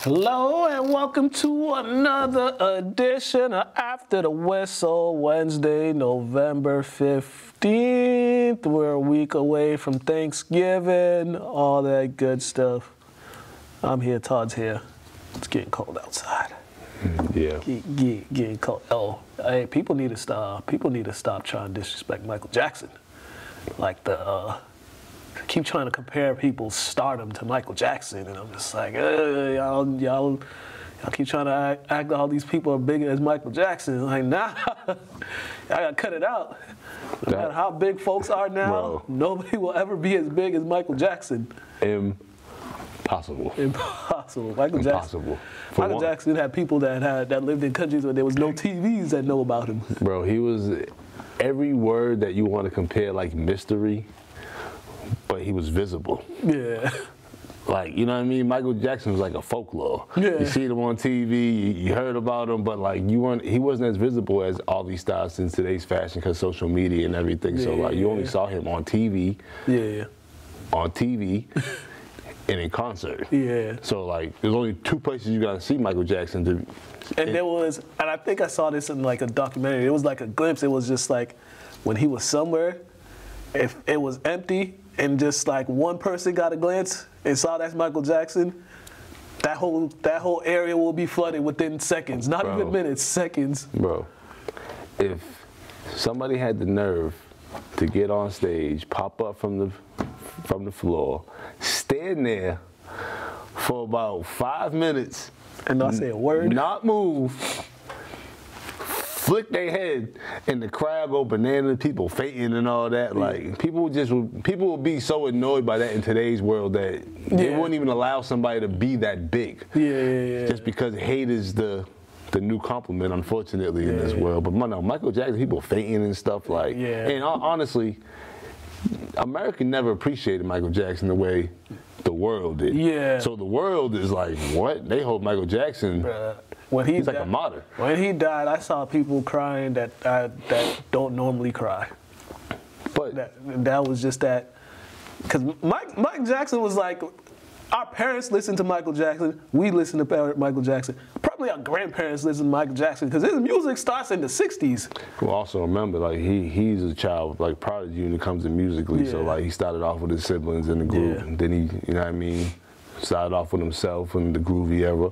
Hello and welcome to another edition of After the Whistle, Wednesday, November 15th. We're a week away from Thanksgiving, all that good stuff. I'm here, Todd's here. It's getting cold outside. Yeah. Getting cold. Oh, hey, people need to stop trying to disrespect Michael Jackson. Like keep trying to compare people's stardom to Michael Jackson, and I'm just like, y'all keep trying to act all these people are bigger as Michael Jackson. Like, nah, I gotta cut it out. No matter how big folks are now, bro, nobody will ever be as big as Michael Jackson. Impossible. Michael Jackson had people that lived in countries where there was no TVs that know about him. Bro, he was every word that you want to compare, like mystery, but he was visible. Yeah. Like, you know what I mean? Michael Jackson was like a folklore. Yeah. You see him on TV, you heard about him, but like he wasn't as visible as all these stars in today's fashion because social media and everything. Yeah, so like you only saw him on TV. Yeah. On TV. And in concert. Yeah. So like there's only two places you gotta see Michael Jackson and I think I saw this in like a documentary. It was like a glimpse. It was just like when he was somewhere, if it was empty and just like one person got a glance and saw that's Michael Jackson, that whole area will be flooded within seconds. Not even minutes, seconds. Bro, if somebody had the nerve to get on stage, pop up from the floor, stand there for about 5 minutes and not say a word, not move, flick their head, and the crowd go bananas, people fainting and all that. Like people will be so annoyed by that in today's world that they wouldn't even allow somebody to be that big. Yeah. Just because hate is the new compliment, unfortunately, in this world. But no, Michael Jackson, people fainting and stuff like. Yeah. And honestly, America never appreciated Michael Jackson the way the world did. Yeah. So the world is like, what? They hope Michael Jackson. He's like a martyr. When he died, I saw people crying that don't normally cry. But that was just that, because Mike Jackson was like, our parents listened to Michael Jackson. We listened to Michael Jackson. Probably our grandparents listened to Michael Jackson because his music starts in the '60s. Well, also remember, like he's a child like prodigy when it comes to musically. Yeah. So like he started off with his siblings in the group, and then he, you know what I mean, started off with himself in the groovy era,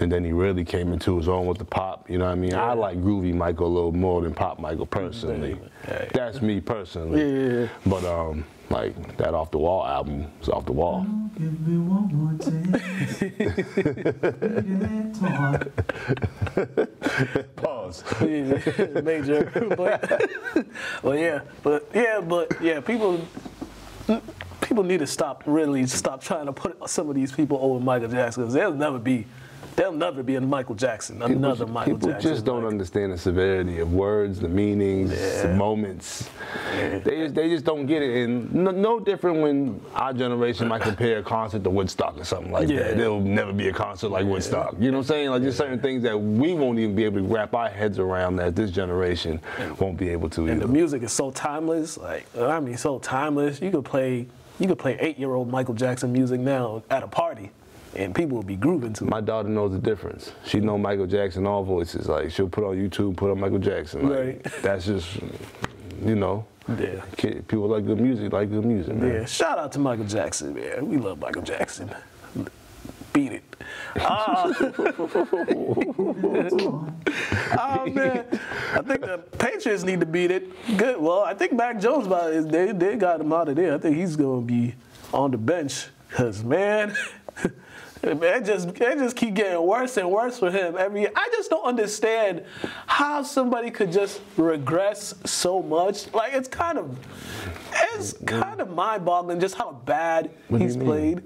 and then he really came into his own with the pop. You know what I mean? Yeah. I like groovy Michael a little more than pop Michael personally. Yeah. That's me personally. Yeah. But like that Off the Wall album was off the wall. Give me one more Pause. Major. People need to stop trying to put some of these people over Michael Jackson, because there'll never be a Michael Jackson, another Michael Jackson. People just don't understand the severity of words, the meanings, the moments. Yeah. They just don't get it. And no different when our generation might compare a concert to Woodstock or something like that. There'll never be a concert like Woodstock. You know what I'm saying? Like just certain things that we won't even be able to wrap our heads around that this generation won't be able to either. And the music is so timeless. Like, I mean, so timeless. You could play 8-year-old Michael Jackson music now at a party, and people will be grooving to it. My daughter knows the difference. She knows Michael Jackson, all voices. Like, she'll put on YouTube, put on Michael Jackson. Like, right. That's just, you know. Yeah. People like good music, man. Yeah, shout out to Michael Jackson, man. We love Michael Jackson. Beat it. Oh, man. I think the Patriots need to beat it. Good. Well, I think Mac Jones, they got him out of there. I think he's going to be on the bench because, man, it just keep getting worse and worse for him every year. I just don't understand how somebody could just regress so much. Like, it's kind of mind-boggling just how bad he's played.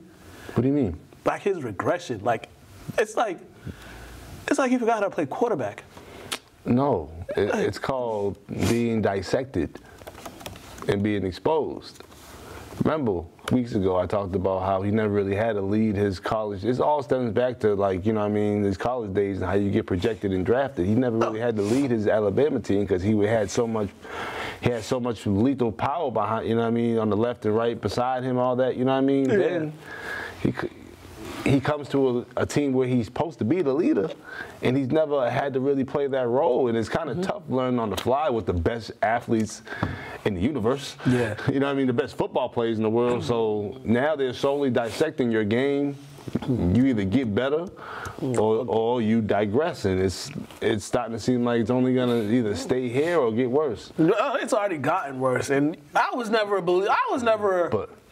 What do you mean? Like his regression, like it's like he forgot how to play quarterback. No, it's called being dissected and being exposed. Remember, weeks ago I talked about how he never really had to lead his college. It all stems back to, like, you know what I mean, his college days and how you get projected and drafted. He never really had to lead his Alabama team because he had so much lethal power behind, you know what I mean, on the left and right beside him, all that, you know what I mean. Yeah. Then he comes to a team where he's supposed to be the leader, and he's never had to really play that role. And it's kind of tough learning on the fly with the best athletes in the universe. Yeah. You know what I mean? The best football players in the world. So now they're slowly dissecting your game. You either get better or you digress, and it's starting to seem like it's only gonna either stay here or get worse. It's already gotten worse, and I was never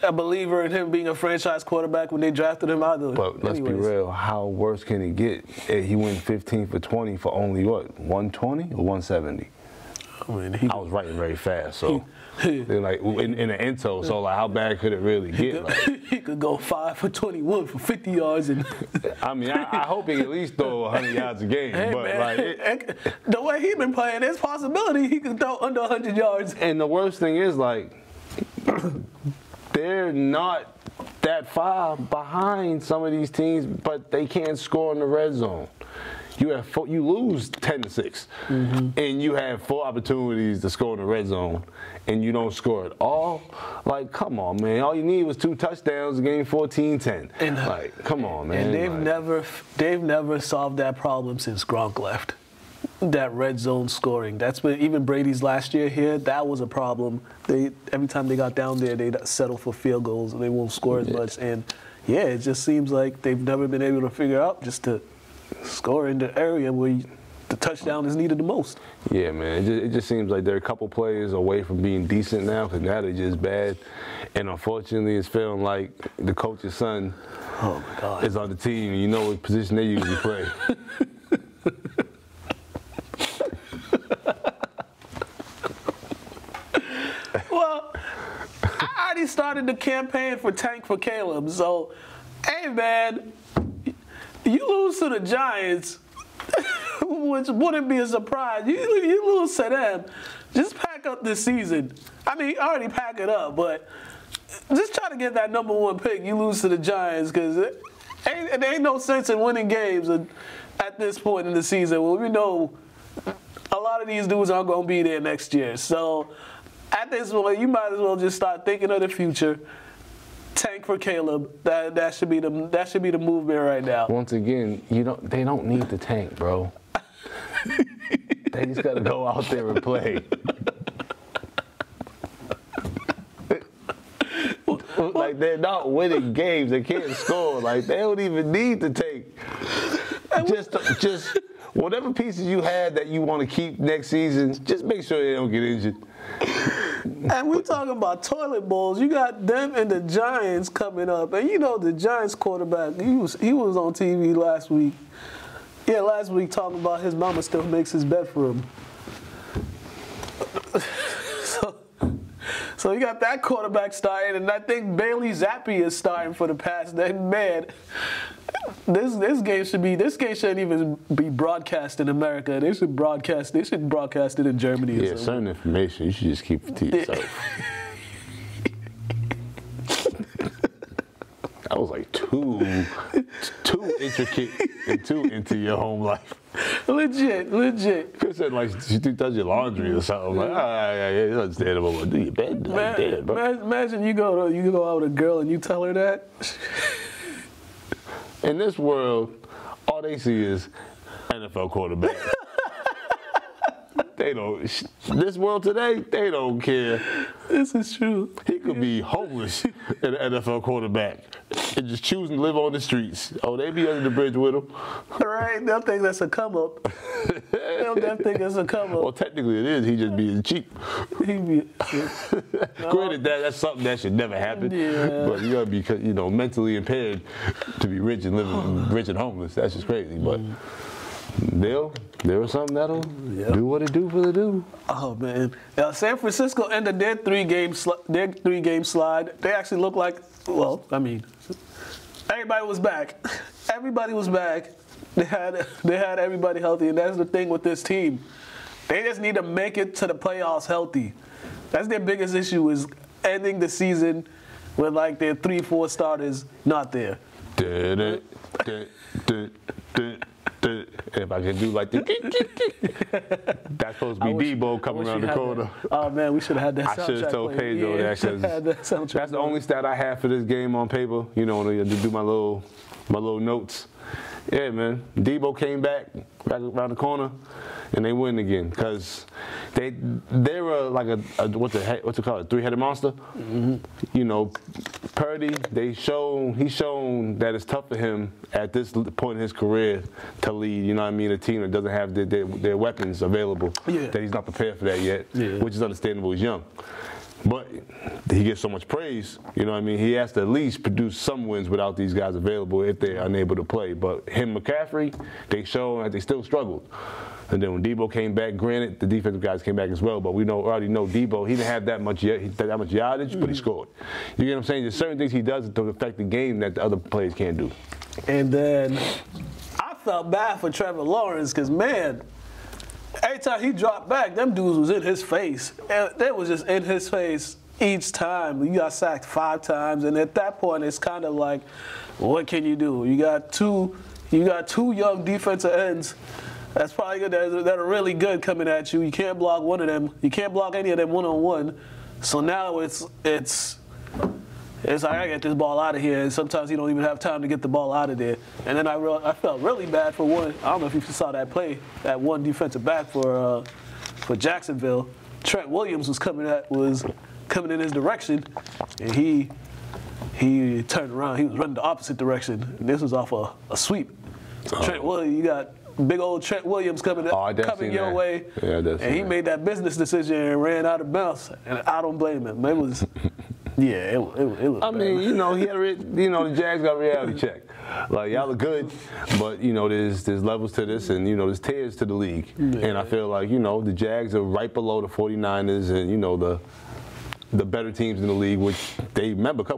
a believer in him being a franchise quarterback when they drafted him either. But let's be real, how worse can it get? He went 15 for 20 for only what, 120 or 170? I mean, I was writing very fast, so they're like in the intro. So like, how bad could it really get? Like, he could go 5 for 21 for 50 yards, and I mean, I hope he at least throw 100 yards a game. Hey, but man, like, the way he's been playing, there's possibility he could throw under 100 yards. And the worst thing is, like, they're not that far behind some of these teams, but they can't score in the red zone. You lose 10-6, and you have 4 opportunities to score in the red zone, and you don't score at all. Like, come on, man! All you need was 2 touchdowns, game 14-10. And like, come on, man! And they've never solved that problem since Gronk left. That red zone scoring. That's been even Brady's last year here. That was a problem. Every time they got down there, they settle for field goals and they won't score as much. And yeah, it just seems like they've never been able to figure out just to score in the area where the touchdown is needed the most. Yeah, man. It just seems like they're a couple players away from being decent now, because now they're just bad. And unfortunately, it's feeling like the coach's son is on the team, and you know what position they usually play. Well, I already started the campaign for Tank for Caleb. So, hey, man, you lose to the Giants, which wouldn't be a surprise. You lose to them. Just pack up this season. I mean, already pack it up, but just try to get that #1 pick. You lose to the Giants, because there ain't no sense in winning games at this point in the season. Well, we know a lot of these dudes aren't going to be there next year. So at this point, you might as well just start thinking of the future. Tank for Caleb. That should be the movement right now. Once again, they don't need the tank, bro. They just gotta go out there and play. Like, they're not winning games. They can't score. Like, they don't even need the tank. Just whatever pieces you had that you want to keep next season, just make sure they don't get injured. And we talking about toilet bowls. You got them and the Giants coming up, and you know the Giants quarterback. He was on TV last week. Yeah, last week talking about his mama still makes his bed for him. So you got that quarterback starting, and I think Bailey Zappi is starting for the Pats. Man, this game shouldn't even be broadcast in America. They should broadcast it in Germany. Yeah, certain information you should just keep it to yourself. That was like too intricate and too into your home life. Legit. Could have said like she does your laundry or something. Like, yeah, it's understandable. But do your bed, like, bro. Imagine you go out with a girl and you tell her that. In this world, all they see is NFL quarterback. They don't. This world today, they don't care. This is true. He could be homeless and an NFL quarterback and just choosing to live on the streets. Oh, they be under the bridge with him. Right? They'll think that's a come up. They'll think it's a come up. Well, technically it is. He just being cheap. Granted, that's something that should never happen. Yeah. But you gotta be, mentally impaired to be rich and living rich and homeless. That's just crazy. But there was something that'll do what it do for the do. Oh man, San Francisco ended their three-game slide. They actually look like, everybody was back. Everybody was back. They had everybody healthy, and that's the thing with this team. They just need to make it to the playoffs healthy. That's their biggest issue, is ending the season with like their 3-4 starters not there. If I can do like the that's supposed to be Debo coming around the corner. Oh man, we should have had that soundtrack. I should have told Pedro that, because that's the only stat I have for this game on paper. When I do my little my little notes. Yeah, man. Debo came back around the corner, and they win again because they were like what's it called, a three-headed monster. Mm-hmm. You know, Purdy. He's shown that it's tough for him at this point in his career to lead. You know what I mean? A team that doesn't have their weapons available. Yeah. That he's not prepared for that yet. Yeah. Which is understandable. He's young. But he gets so much praise, you know what I mean? He has to at least produce some wins without these guys available if they're unable to play. But him, McCaffrey, they show that they still struggled. And then when Debo came back, granted, the defensive guys came back as well, but we already know Debo, he didn't have that much yardage, but he scored. You get what I'm saying? There's certain things he does to affect the game that the other players can't do. And then I felt bad for Trevor Lawrence because, man, every time he dropped back, them dudes was in his face. And they was just in his face each time. You got sacked 5 times, and at that point, it's kind of like, what can you do? You got two young defensive ends. That's probably good. That are really good coming at you. You can't block one of them. You can't block any of them one-on-one. So now it's like I get this ball out of here, and sometimes you don't even have time to get the ball out of there. And then I felt really bad for one. I don't know if you saw that play, that one defensive back for Jacksonville. Trent Williams was coming in his direction, and he turned around. He was running the opposite direction. And this was off a sweep. So Trent Williams, you got big old Trent Williams coming your way, and he made that business decision and ran out of bounds. And I don't blame him. It was. Yeah, it was I mean, you know, the Jags got a reality check. Like, y'all are good, but, you know, there's levels to this, and, you know, there's tiers to the league. Yeah. And I feel like, you know, the Jags are right below the 49ers and, you know, the better teams in the league, which they remember a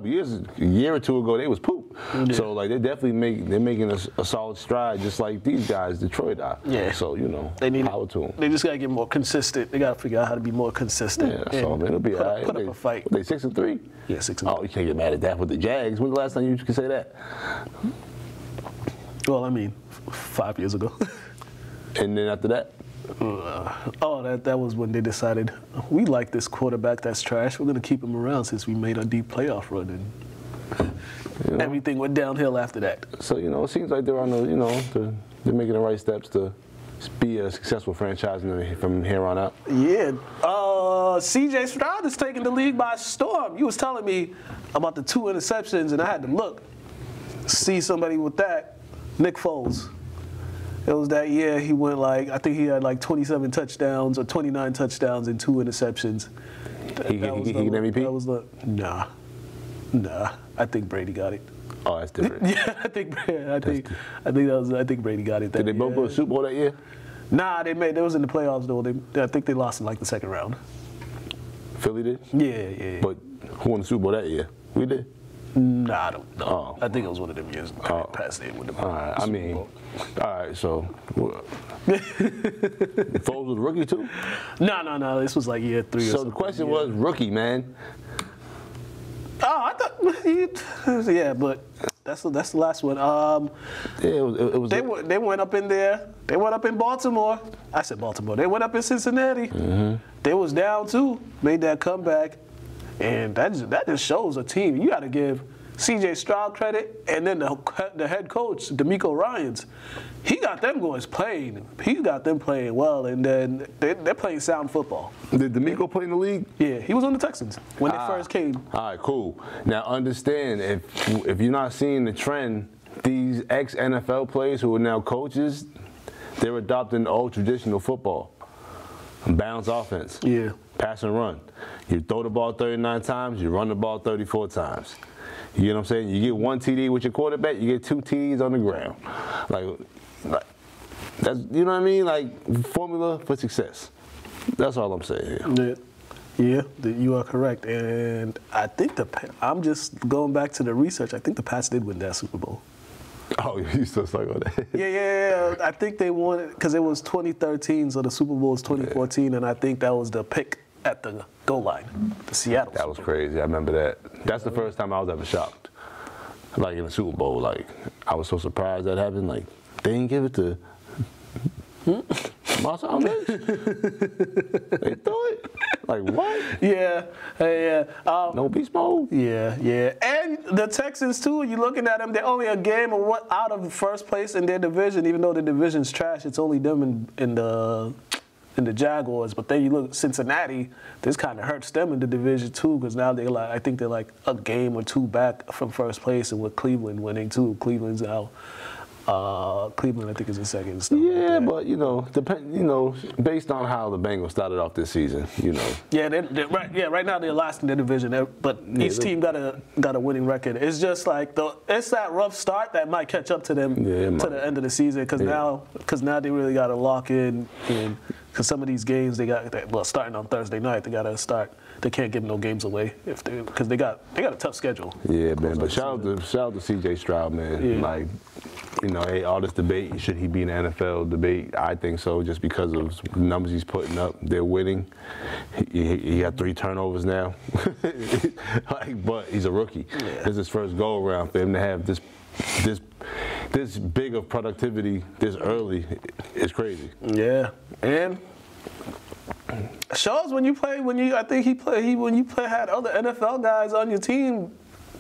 year or two ago, they was poop. Yeah. So, like, they're making a solid stride, just like these guys, Detroit are. Yeah. So, you know, power to them. They just got to get more consistent. They got to figure out how to be more consistent. Yeah, so, man, it'll be all right. Put up a fight. They 6-3? Yeah, 6-3. Oh, you can't get mad at that with the Jags. When's the last time you could say that? Well, I mean, 5 years ago. And then after that? That was when they decided, we like this quarterback that's trash. We're going to keep him around since we made a deep playoff run. And you know, everything went downhill after that. So, you know, it seems like they're on they're making the right steps to be a successful franchise from here on out. Yeah. C.J. Stroud is taking the league by storm. You was telling me about the 2 interceptions, and I had to see somebody with that. Nick Foles. It was that year he went I think he had 27 touchdowns or 29 touchdowns and 2 interceptions. He get MVP? Nah. I think Brady got it. Oh, that's different. Yeah, I think Brady got it. Did they both go to the Super Bowl that year? Nah, they was in the playoffs though. I think they lost in the second round. Philly did? Yeah. But who won the Super Bowl that year? We did? Nah, I don't know. Oh. I think it was one of them years. Past it with the all right, all right, so Foles was rookie too? No. This was year 3 or something. So the question was rookie, man. Oh, I thought yeah, but that's the last one. Yeah, it was. They went up in there. They went up in Baltimore. I said Baltimore. They went up in Cincinnati. Mm-hmm. They was down too. Made that comeback. And that just shows a team. You got to give C.J. Stroud credit, and then the head coach, DeMeco Ryans, he got them guys playing. He got them playing well, and then they're playing sound football. Did DeMeco play in the league? Yeah, he was on the Texans when they first came. All right, cool. Now understand, if you're not seeing the trend, these ex-NFL players who are now coaches, they're adopting old traditional football, bounce offense. Yeah. Pass and run. You throw the ball 39 times, you run the ball 34 times. You know what I'm saying? You get 1 TD with your quarterback, you get 2 TDs on the ground. Like that's, you know what I mean? Like, formula for success. That's all I'm saying here. Yeah, you are correct. And I think I'm just going back to the research. I think the Pats did win that Super Bowl. Oh, you still stuck on that? Yeah. I think they won it because it was 2013, so the Super Bowl was 2014, and I think that was the pick at the goal line, the Seattle. That was crazy. I remember that. That's the first time I was ever shocked. Like in the Super Bowl, I was so surprised that happened. Like, they didn't give it to Marshawn Lynch. They threw it. Like, what? Yeah. No beast mode? Yeah. And the Texans, too, you're looking at them, they're only a game out of first place in their division, even though the division's trash. It's only them in the Jaguars. But then you look at Cincinnati, this kind of hurts them in the division, too, because now I think they're like a game or two back from first place, and with Cleveland winning, too. Cleveland's out. Cleveland, I think, is in second. Yeah, but based on how the Bengals started off this season, Yeah, right now they're last in their division, but each team got a winning record. It's just like it's that rough start that might catch up to them to the end of the season, because now they really got to lock in. Because some of these games starting on Thursday night, they got to start. They can't give no games away because they got a tough schedule. Yeah, man. But shout out to C.J. Stroud, man. Yeah. All this debate, should he be in the NFL debate? I think so, just because of the numbers he's putting up. They're winning. He had 3 turnovers now. But he's a rookie. Yeah. This is his first go around for him to have this big of productivity this early is crazy. Yeah, and shows when you had other NFL guys on your team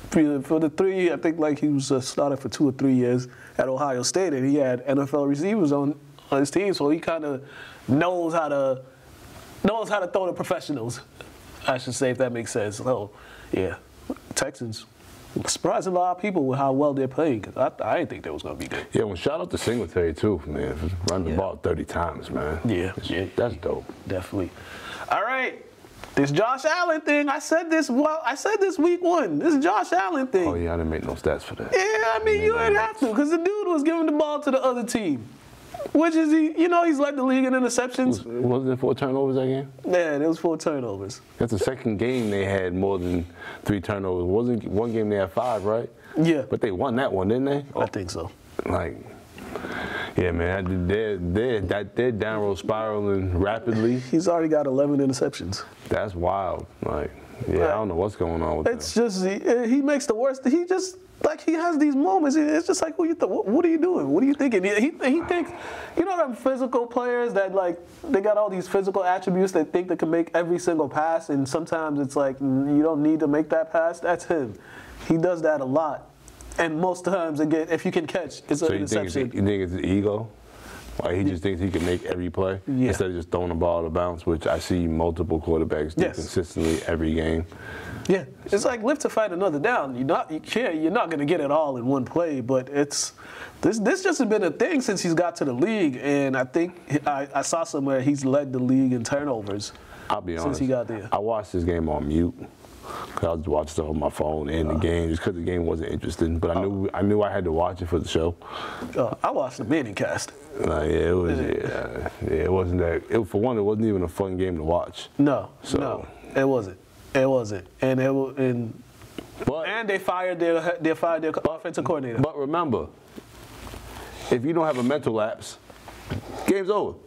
for the 3. I think like he was started for 2 or 3 years at Ohio State, and he had NFL receivers on his team, so he kind of knows how to throw the professionals, I should say, if that makes sense. So yeah, Texans. Surprising a lot of people with how well they're playing, because I didn't think they was going to be good. Yeah, well, shout out to Singletary, too, man. Running the ball 30 times, man. Yeah. That's dope. Definitely. All right. This Josh Allen thing, I said this week 1. This Josh Allen thing. Oh, yeah, I didn't make no stats for that. Yeah, I mean, you didn't have to, because the dude was giving the ball to the other team. Which is he's led the league in interceptions. Wasn't there 4 turnovers that game? Yeah, there was 4 turnovers. That's the second game they had more than 3 turnovers. Wasn't one game they had 5, right? Yeah. But they won that one, didn't they? I think so. Yeah, man, they're downward spiraling rapidly. He's already got 11 interceptions. That's wild. I don't know what's going on with It's just he makes the worst. He has these moments. It's just like, what are you doing? What are you thinking? He thinks, them physical players that they got all these physical attributes. They think they can make every single pass, and sometimes it's like you don't need to make that pass. That's him. He does that a lot, and most times again, if you can catch, it's an interception. You think it's his ego? He just thinks he can make every play instead of just throwing the ball to bounce, which I see multiple quarterbacks do consistently every game. Yeah, it's like live to fight another down. You're not going to get it all in one play, but this just has been a thing since he's got to the league, and I think I saw somewhere he's led the league in turnovers. I'll be honest. Since he got there. I watched this game on mute. I was watching stuff on my phone and the game just because the game wasn't interesting. But I knew I had to watch it for the show. I watched the Manning cast. It wasn't that. For one, it wasn't even a fun game to watch. No, it wasn't. And they fired their offensive coordinator. But remember, if you don't have a mental lapse, game's over.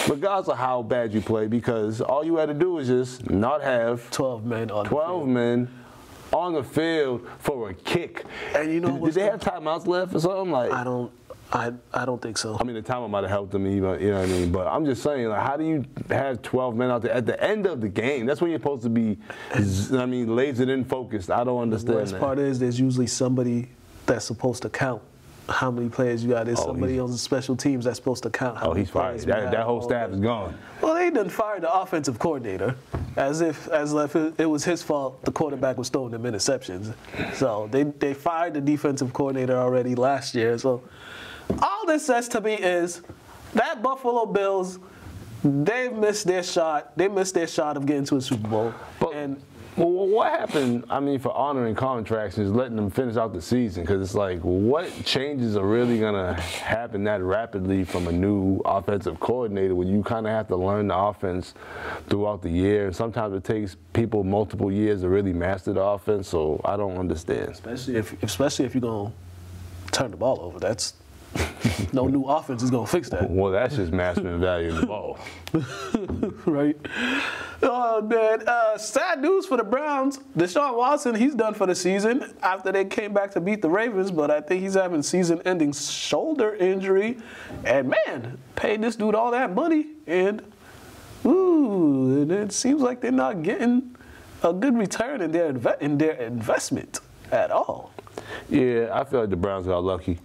Regardless of how bad you play, because all you had to do is just not have 12 men on the field for a kick. And did they have timeouts left or something? I don't think so. I mean, the timeout might have helped them, you know what I mean? But I'm just saying, how do you have 12 men out there at the end of the game? That's when you're supposed to be, lasered in focused. I don't understand that. The worst part is there's usually somebody that's supposed to count how many players you got. There's somebody on the special teams that's supposed to count how many he's fired. That whole staff is gone. Well, they done fired the offensive coordinator as if it was his fault the quarterback was throwing them interceptions. So they fired the defensive coordinator already last year. So all this says to me is that Buffalo Bills, they missed their shot. They missed their shot of getting to a Super Bowl. Well, what happened, for honoring contracts and just letting them finish out the season? Because it's like, what changes are really going to happen that rapidly from a new offensive coordinator when you kind of have to learn the offense throughout the year? And sometimes it takes people multiple years to really master the offense, so I don't understand. Especially if you're going to turn the ball over. That's no new offense is going to fix that. Well, that's just mastering the value of the ball. Right. Oh, man. Sad news for the Browns. Deshaun Watson, he's done for the season after they came back to beat the Ravens, but I think he's having season-ending shoulder injury. And, man, paid this dude all that money, and, too, and it seems like they're not getting a good return in their investment at all. Yeah, I feel like the Browns got lucky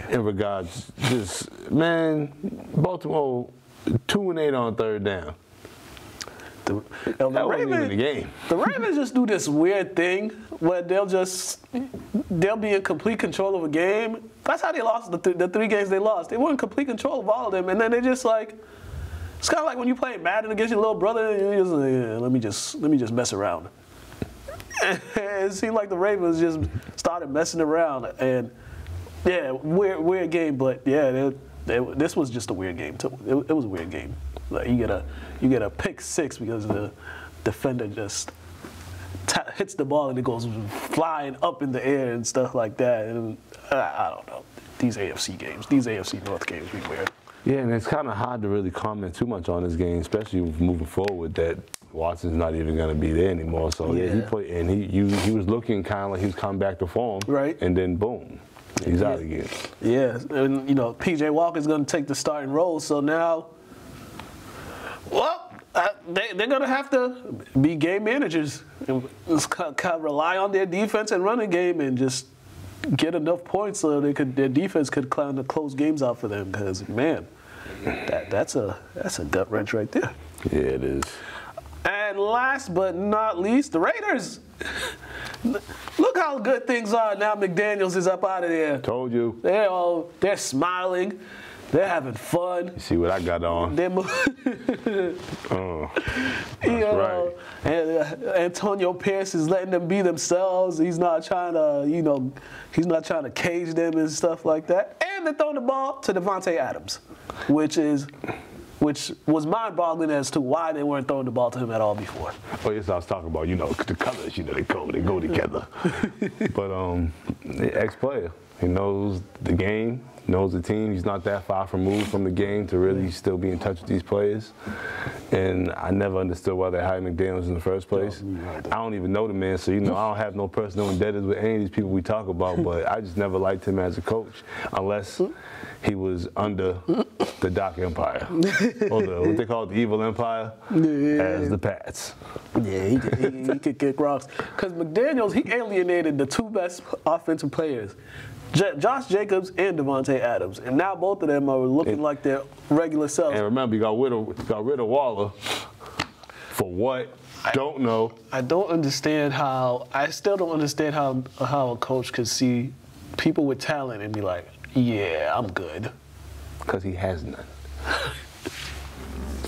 in regards. Just man, Baltimore 2-8 on third down. The Ravens just do this weird thing where they'll be in complete control of a game. That's how they lost the 3 games they lost. They were in complete control of all of them, and then they just like, it's kind of like when you play Madden against your little brother, and you're just like, yeah, let me just mess around. And it seemed like the Ravens just started messing around, and yeah, weird game, but yeah, this was just a weird game too. It was a weird game. Like you get a pick 6 because the defender just hits the ball and it goes flying up in the air and stuff like that. And I don't know, these AFC North games be weird. Yeah, and it's kind of hard to really comment too much on this game, especially moving forward. That Watson's not even going to be there anymore. So yeah, he played, and he was looking kind of like he was coming back to form. Right. And then boom, he's out again. Yeah, and PJ Walker's going to take the starting role. So now, well, they're going to have to be game managers and kind of rely on their defense and running game and just get enough points so their defense could kind of close games out for them. Because man, that's a gut wrench right there. Yeah, it is. And last but not least, the Raiders. Look how good things are now. McDaniels is up out of there. Told you. They're smiling. They're having fun. You see what I got on? They're right. And Antonio Pierce is letting them be themselves. He's not trying to, he's not trying to cage them and stuff like that. And they're throwing the ball to Devontae Adams, which was mind-boggling as to why they weren't throwing the ball to him at all before. Oh, yes, I was talking about, the colors, they go together. But ex-player, he knows the game, knows the team. He's not that far removed from the game to really still be in touch with these players. And I never understood why they hired McDaniels in the first place. I don't even know the man, so I don't have no personal indebtedness with any of these people we talk about, but I just never liked him as a coach unless he was under the Doc Empire, or what they call it, the evil empire, as the Pats. Yeah, he could kick rocks. Because McDaniels, he alienated the 2 best offensive players, Josh Jacobs and Devontae Adams, and now both of them are looking like their regular selves. And remember, you got rid of Waller for what? Don't know. I still don't understand how a coach could see people with talent and be like, yeah, I'm good. Because he has none.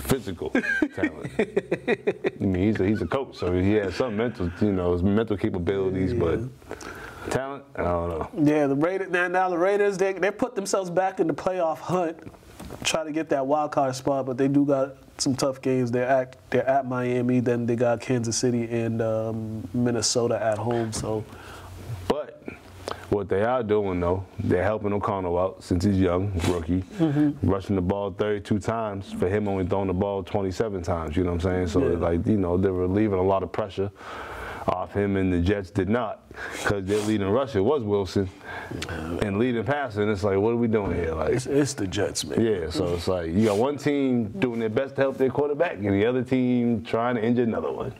Physical talent. I mean, he's a coach, so he has some mental, his mental capabilities, but talent, I don't know. Yeah, the Raiders, they put themselves back in the playoff hunt, try to get that wild card spot, but they do got some tough games. They're at Miami, then they got Kansas City and Minnesota at home. So, but what they are doing though, they're helping O'Connell out since he's young, rookie, rushing the ball 32 times for him only throwing the ball 27 times. You know what I'm saying? So they're relieving a lot of pressure off him, and the Jets did not, because their leading rusher was Wilson, and leading passer, and it's like, what are we doing here? Like, it's the Jets, man. Yeah, so it's like you got one team doing their best to help their quarterback, and the other team trying to injure another one.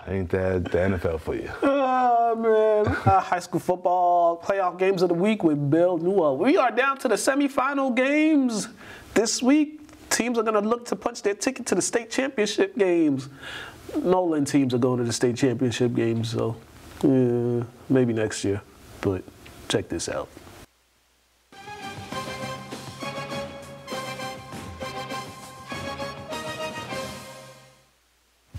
Ain't that the NFL for you? Oh, man. High school football playoff games of the week with Bill Newell. We are down to the semifinal games this week. Teams are going to look to punch their ticket to the state championship games. Nolan teams are going to the state championship games, so maybe next year. But check this out.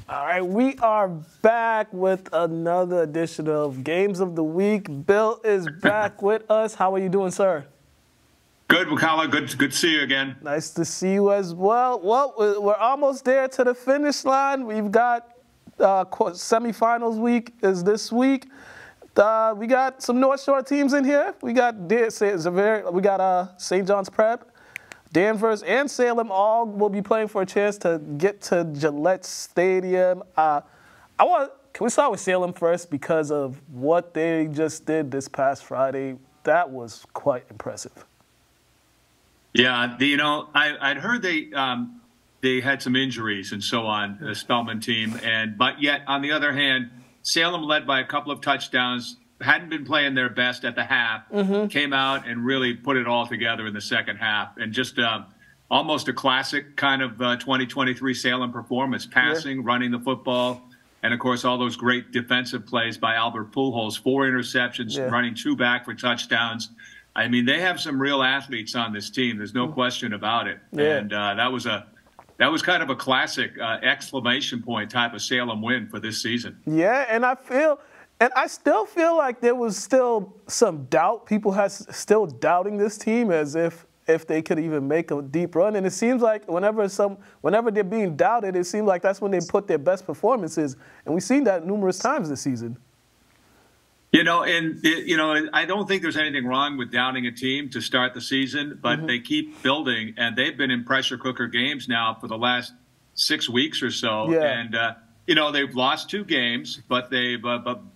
All right, we are back with another edition of Games of the Week. Bill is back with us. How are you doing, sir? Good, Mukala. Good to see you again. Nice to see you as well. Well, we're almost there to the finish line. We've got semifinals week is this week. We got some North Shore teams in here. We got St. John's Prep, Danvers, and Salem all will be playing for a chance to get to Gillette Stadium. Can we start with Salem first because of what they just did this past Friday? That was quite impressive. Yeah, I'd heard they they had some injuries and so on, the Spellman team. But yet, on the other hand, Salem led by a couple of touchdowns, hadn't been playing their best at the half, came out and really put it all together in the second half. And just almost a classic kind of 2023 Salem performance, passing, running the football, and, of course, all those great defensive plays by Albert Pujols, 4 interceptions, running 2 back for touchdowns. I mean, they have some real athletes on this team. There's no question about it. And that was kind of a classic exclamation point type of Salem win for this season. Yeah, and I still feel like there was still some doubt. People still doubting this team as if they could even make a deep run. And it seems like whenever they're being doubted, it seems like that's when they put their best performances. And we've seen that numerous times this season. You know, I don't think there's anything wrong with doubting a team to start the season, but they keep building, and they've been in pressure cooker games now for the last 6 weeks or so. Yeah. And, they've lost 2 games, but they've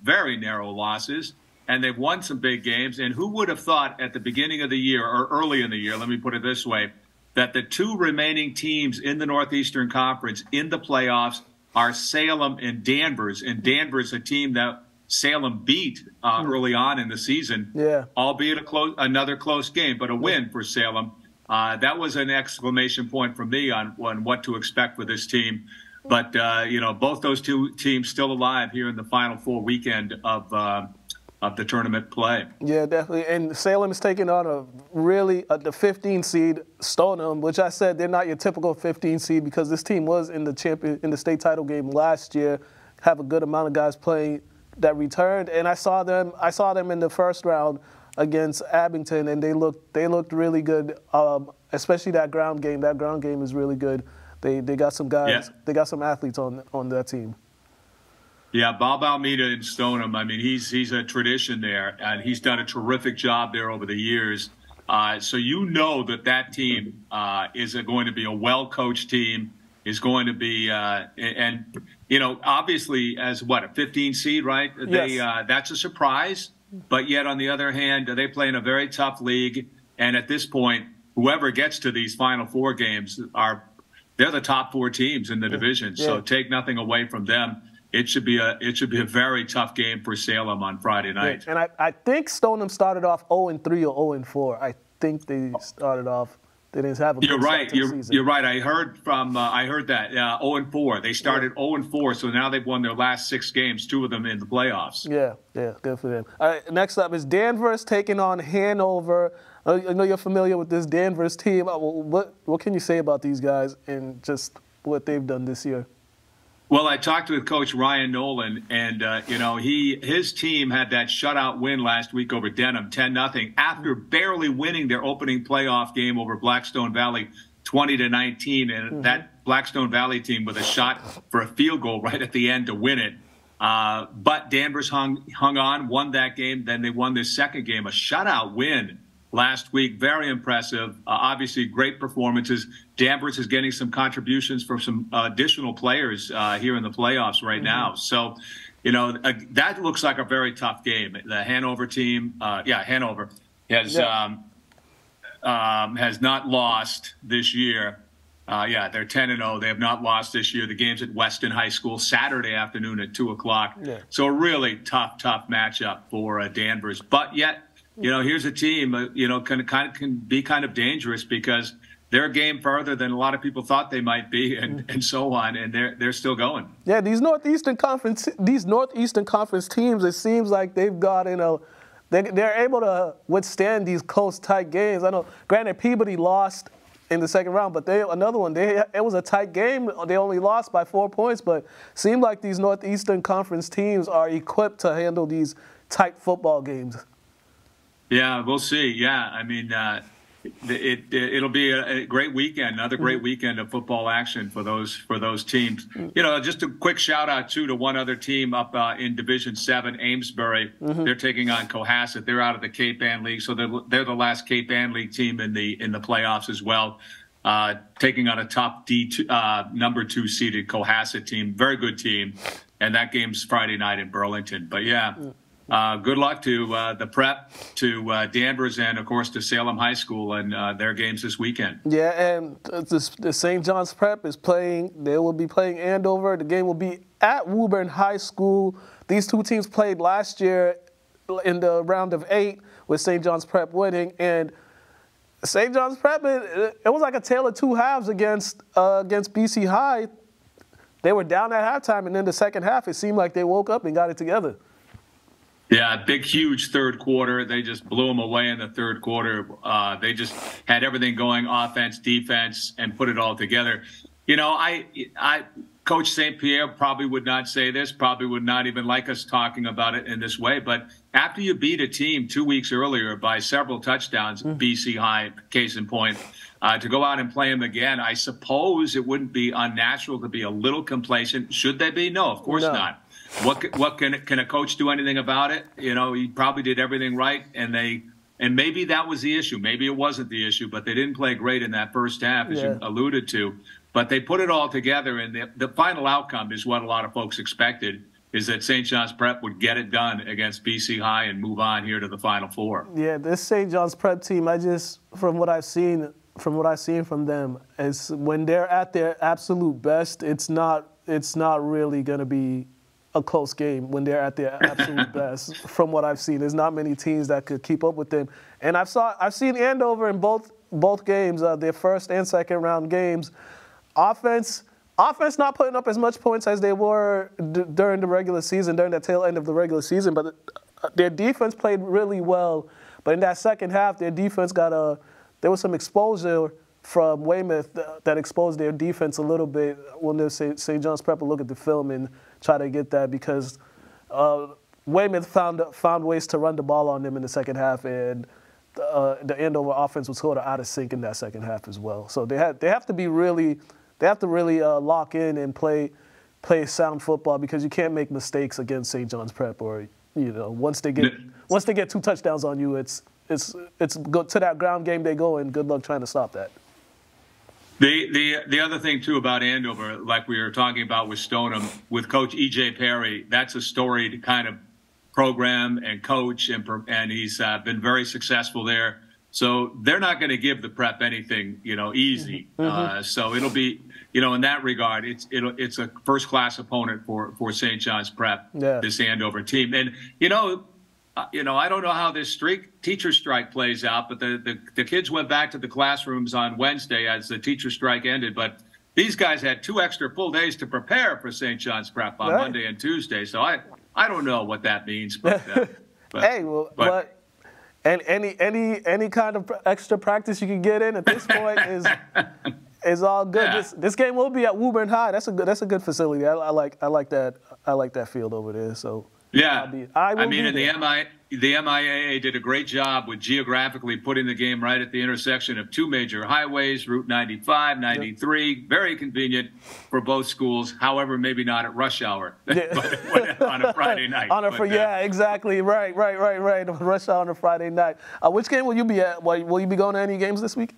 very narrow losses, and they've won some big games. And who would have thought at the beginning of the year, or early in the year, let me put it this way, that the 2 remaining teams in the Northeastern Conference in the playoffs are Salem and Danvers. And Danvers, a team that Salem beat early on in the season, albeit another close game, but a win for Salem. That was an exclamation point for me on what to expect for this team. But, both those 2 teams still alive here in the Final Four weekend of the tournament play. Yeah, definitely. And Salem is taking on the 15 seed Stoneham, which I said they're not your typical 15 seed because this team was in the state title game last year, have a good amount of guys playing that returned, and I saw them in the first round against Abington, and they looked really good, especially that ground game. That ground game is really good. They got some guys, they got some athletes on that team. Yeah, Bob Almeida in Stoneham, I mean, he's a tradition there, and he's done a terrific job there over the years. So that team is going to be a well-coached team, is going to be, obviously as a 15 seed, right? Yes. That's a surprise, but yet on the other hand, they play in a very tough league, and at this point, whoever gets to these Final Four games they're the top 4 teams in the division. Yeah. So take nothing away from them. It should be a very tough game for Salem on Friday night. Yeah. And I think Stoneham started off 0-3 or 0-4. I think they started off. They didn't have a good start to the season. You're right. I heard that 0-4. They started 0-4, so now they've won their last 6 games, 2 of them in the playoffs. Yeah, good for them. All right, next up is Danvers taking on Hanover. I know you're familiar with this Danvers team. What can you say about these guys and just what they've done this year? Well, I talked with Coach Ryan Nolan, and his team had that shutout win last week over Denham, 10-0, after barely winning their opening playoff game over Blackstone Valley, 20-19, and that Blackstone Valley team with a shot for a field goal right at the end to win it. But Danvers hung on, won that game. Then they won their second game, a shutout win last week. Very impressive. Obviously, great performances. Danvers is getting some contributions from some additional players here in the playoffs right now. So, that looks like a very tough game. The Hanover team, Hanover has not lost this year. They're 10-0. They have not lost this year. The game's at Weston High School Saturday afternoon at 2 o'clock. Yeah. So a really tough matchup for Danvers. But yet, here's a team, can be kind of dangerous because they're a game further than a lot of people thought they might be, and so on, and they're still going. Yeah, these Northeastern Conference teams, it seems like they've got they're able to withstand these close, tight games. I know, granted, Peabody lost in the second round, but it was a tight game. They only lost by 4 points, but it seemed like these Northeastern Conference teams are equipped to handle these tight football games. Yeah, we'll see. Yeah, I mean, it'll be a great weekend, another great weekend of football action for those teams. Just a quick shout out to one other team up in Division 7, Amesbury. They're taking on Cohasset. They're out of the Cape Ann League, so they're the last Cape Ann League team in the playoffs as well. Taking on a top number 2 seeded Cohasset team, very good team, and that game's Friday night in Burlington. But yeah. good luck to the Prep, to Danvers, and, of course, to Salem High School and their games this weekend. Yeah, and the St. John's Prep is playing. They will be playing Andover. The game will be at Woburn High School. These two teams played last year in the round of 8 with St. John's Prep winning. And St. John's Prep, it was like a tale of two halves against BC High. They were down at halftime, and then the second half, it seemed like they woke up and got it together. Yeah, big, huge third quarter. They just blew them away in the third quarter. They just had everything going, offense, defense, and put it all together. You know, Coach St. Pierre probably would not say this, probably would not even like us talking about it in this way. But after you beat a team 2 weeks earlier by several touchdowns, BC High, case in point, to go out and play them again, I suppose it wouldn't be unnatural to be a little complacent. Should they be? No, of course not. What can a coach do anything about it? You know, he probably did everything right, and maybe that was the issue. Maybe it wasn't the issue, but they didn't play great in that first half, as you alluded to. But they put it all together, and the final outcome is what a lot of folks expected, is that St. John's Prep would get it done against BC High and move on here to the Final Four. Yeah, this St. John's Prep team, from what I've seen from them, is when they're at their absolute best, it's not really going to be a close game when they're at their absolute best. From what I've seen, there's not many teams that could keep up with them. And I've seen Andover in both games, their first and second round games. Offense not putting up as much points as they were during the regular season, during the tail end of the regular season, but their defense played really well. But in that second half, their defense there was some exposure from Weymouth that exposed their defense a little bit. When St. John's Prep will look at the film and try to get that, because Weymouth found ways to run the ball on them in the second half, and the Andover offense was sort of out of sync in that second half as well. So they have to really lock in and play sound football, because you can't make mistakes against St. John's Prep, or once they get 2 touchdowns on you, it's go to that ground game they go, and good luck trying to stop that. The other thing, too, about Andover, like we were talking about with Stoneham, with Coach E.J. Perry, that's a storied kind of program and coach, and he's been very successful there. So they're not going to give the Prep anything, easy. So it'll be, in that regard, it's a first-class opponent for St. John's Prep, this Andover team. And, I don't know how this teacher strike plays out, but the kids went back to the classrooms on Wednesday as the teacher strike ended. But these guys had 2 extra full days to prepare for St. John's Prep on Monday and Tuesday. So I don't know what that means. But, and any kind of extra practice you can get in at this point is all good. Yeah. This game will be at Woburn High. That's a good facility. I like that field over there. So. Yeah, the MIAA did a great job with geographically putting the game right at the intersection of 2 major highways, Route 95, 93, very convenient for both schools. However, maybe not at rush hour on a Friday night. Exactly. Right. Rush hour on a Friday night. Which game will you be at? Will you be going to any games this week?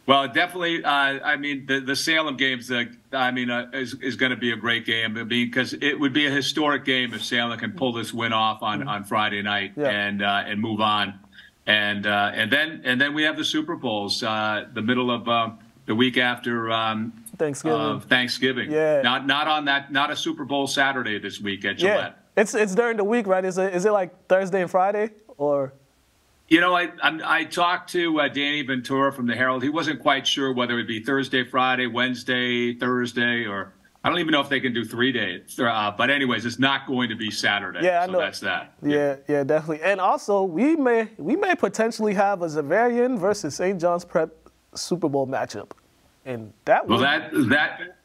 Well, definitely. The Salem games, is going to be a great game, because it would be a historic game if Salem can pull this win off on Friday night and move on, and then we have the Super Bowls, the middle of the week after Thanksgiving. Yeah. Not a Super Bowl Saturday this week at Gillette. Yeah. It's during the week, right? Is it like Thursday and Friday, or? I talked to Danny Ventura from the Herald. He wasn't quite sure whether it would be Thursday, Friday, Wednesday, Thursday, or I don't even know if they can do 3 days. But anyways, it's not going to be Saturday. Yeah, I know. That's that. Yeah, definitely. And also, we may potentially have a Xaverian versus St. John's Prep Super Bowl matchup. And that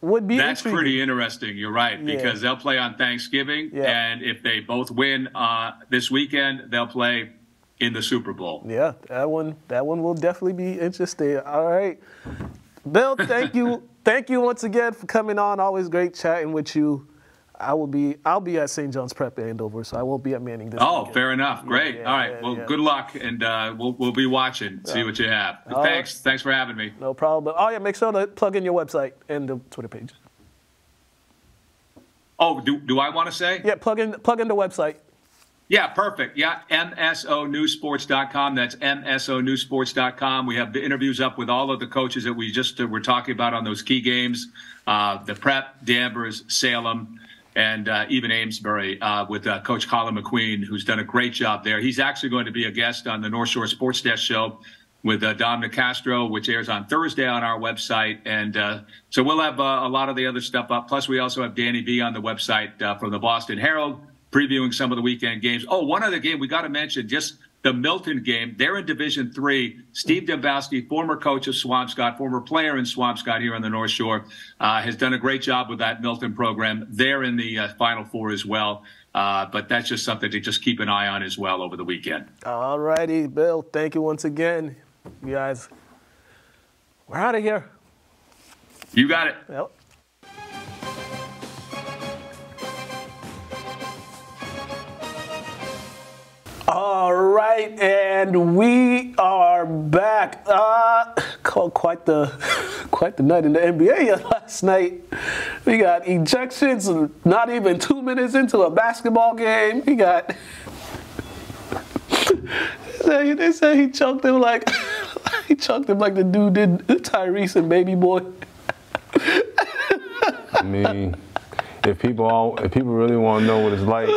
would be that's pretty interesting. You're right, because they'll play on Thanksgiving, and if they both win this weekend, they'll play in the Super Bowl. Yeah, that one will definitely be interesting. All right, Bill, thank you once again for coming on. Always great chatting with you. I'll be at St. John's Prep Andover, so I won't be at Manning this weekend. Fair enough. Great. All right. Good luck, and we'll be watching. See what you have. Thanks for having me. No problem. Make sure to plug in your website and the Twitter page. Oh, do I want to say? Yeah, plug in the website. Yeah, perfect. Yeah, MSONewsports.com. That's MSONewsports.com. We have the interviews up with all of the coaches that we just were talking about on those key games, the Prep, Danvers, Salem, and even Amesbury with Coach Colin McQueen, who's done a great job there. He's actually going to be a guest on the North Shore Sports Desk show with Dominic Castro, which airs on Thursday on our website. And so we'll have a lot of the other stuff up. Plus, we also have Danny B on the website from the Boston Herald, previewing some of the weekend games. Oh, one other game we got to mention, just the Milton game. They're in Division III. Steve Dombrowski, former coach of Swampscott, former player in Swampscott here on the North Shore, has done a great job with that Milton program. They're in the Final Four as well. But that's just something to just keep an eye on as well over the weekend. All righty, Bill. Thank you once again. You guys, we're out of here. You got it. Yep. All right, and we are back. Quite the night in the NBA last night. We got ejections not even 2 minutes into a basketball game. We got. They say he choked him like the dude did Tyrese and Baby Boy. I mean, if people really want to know what it's like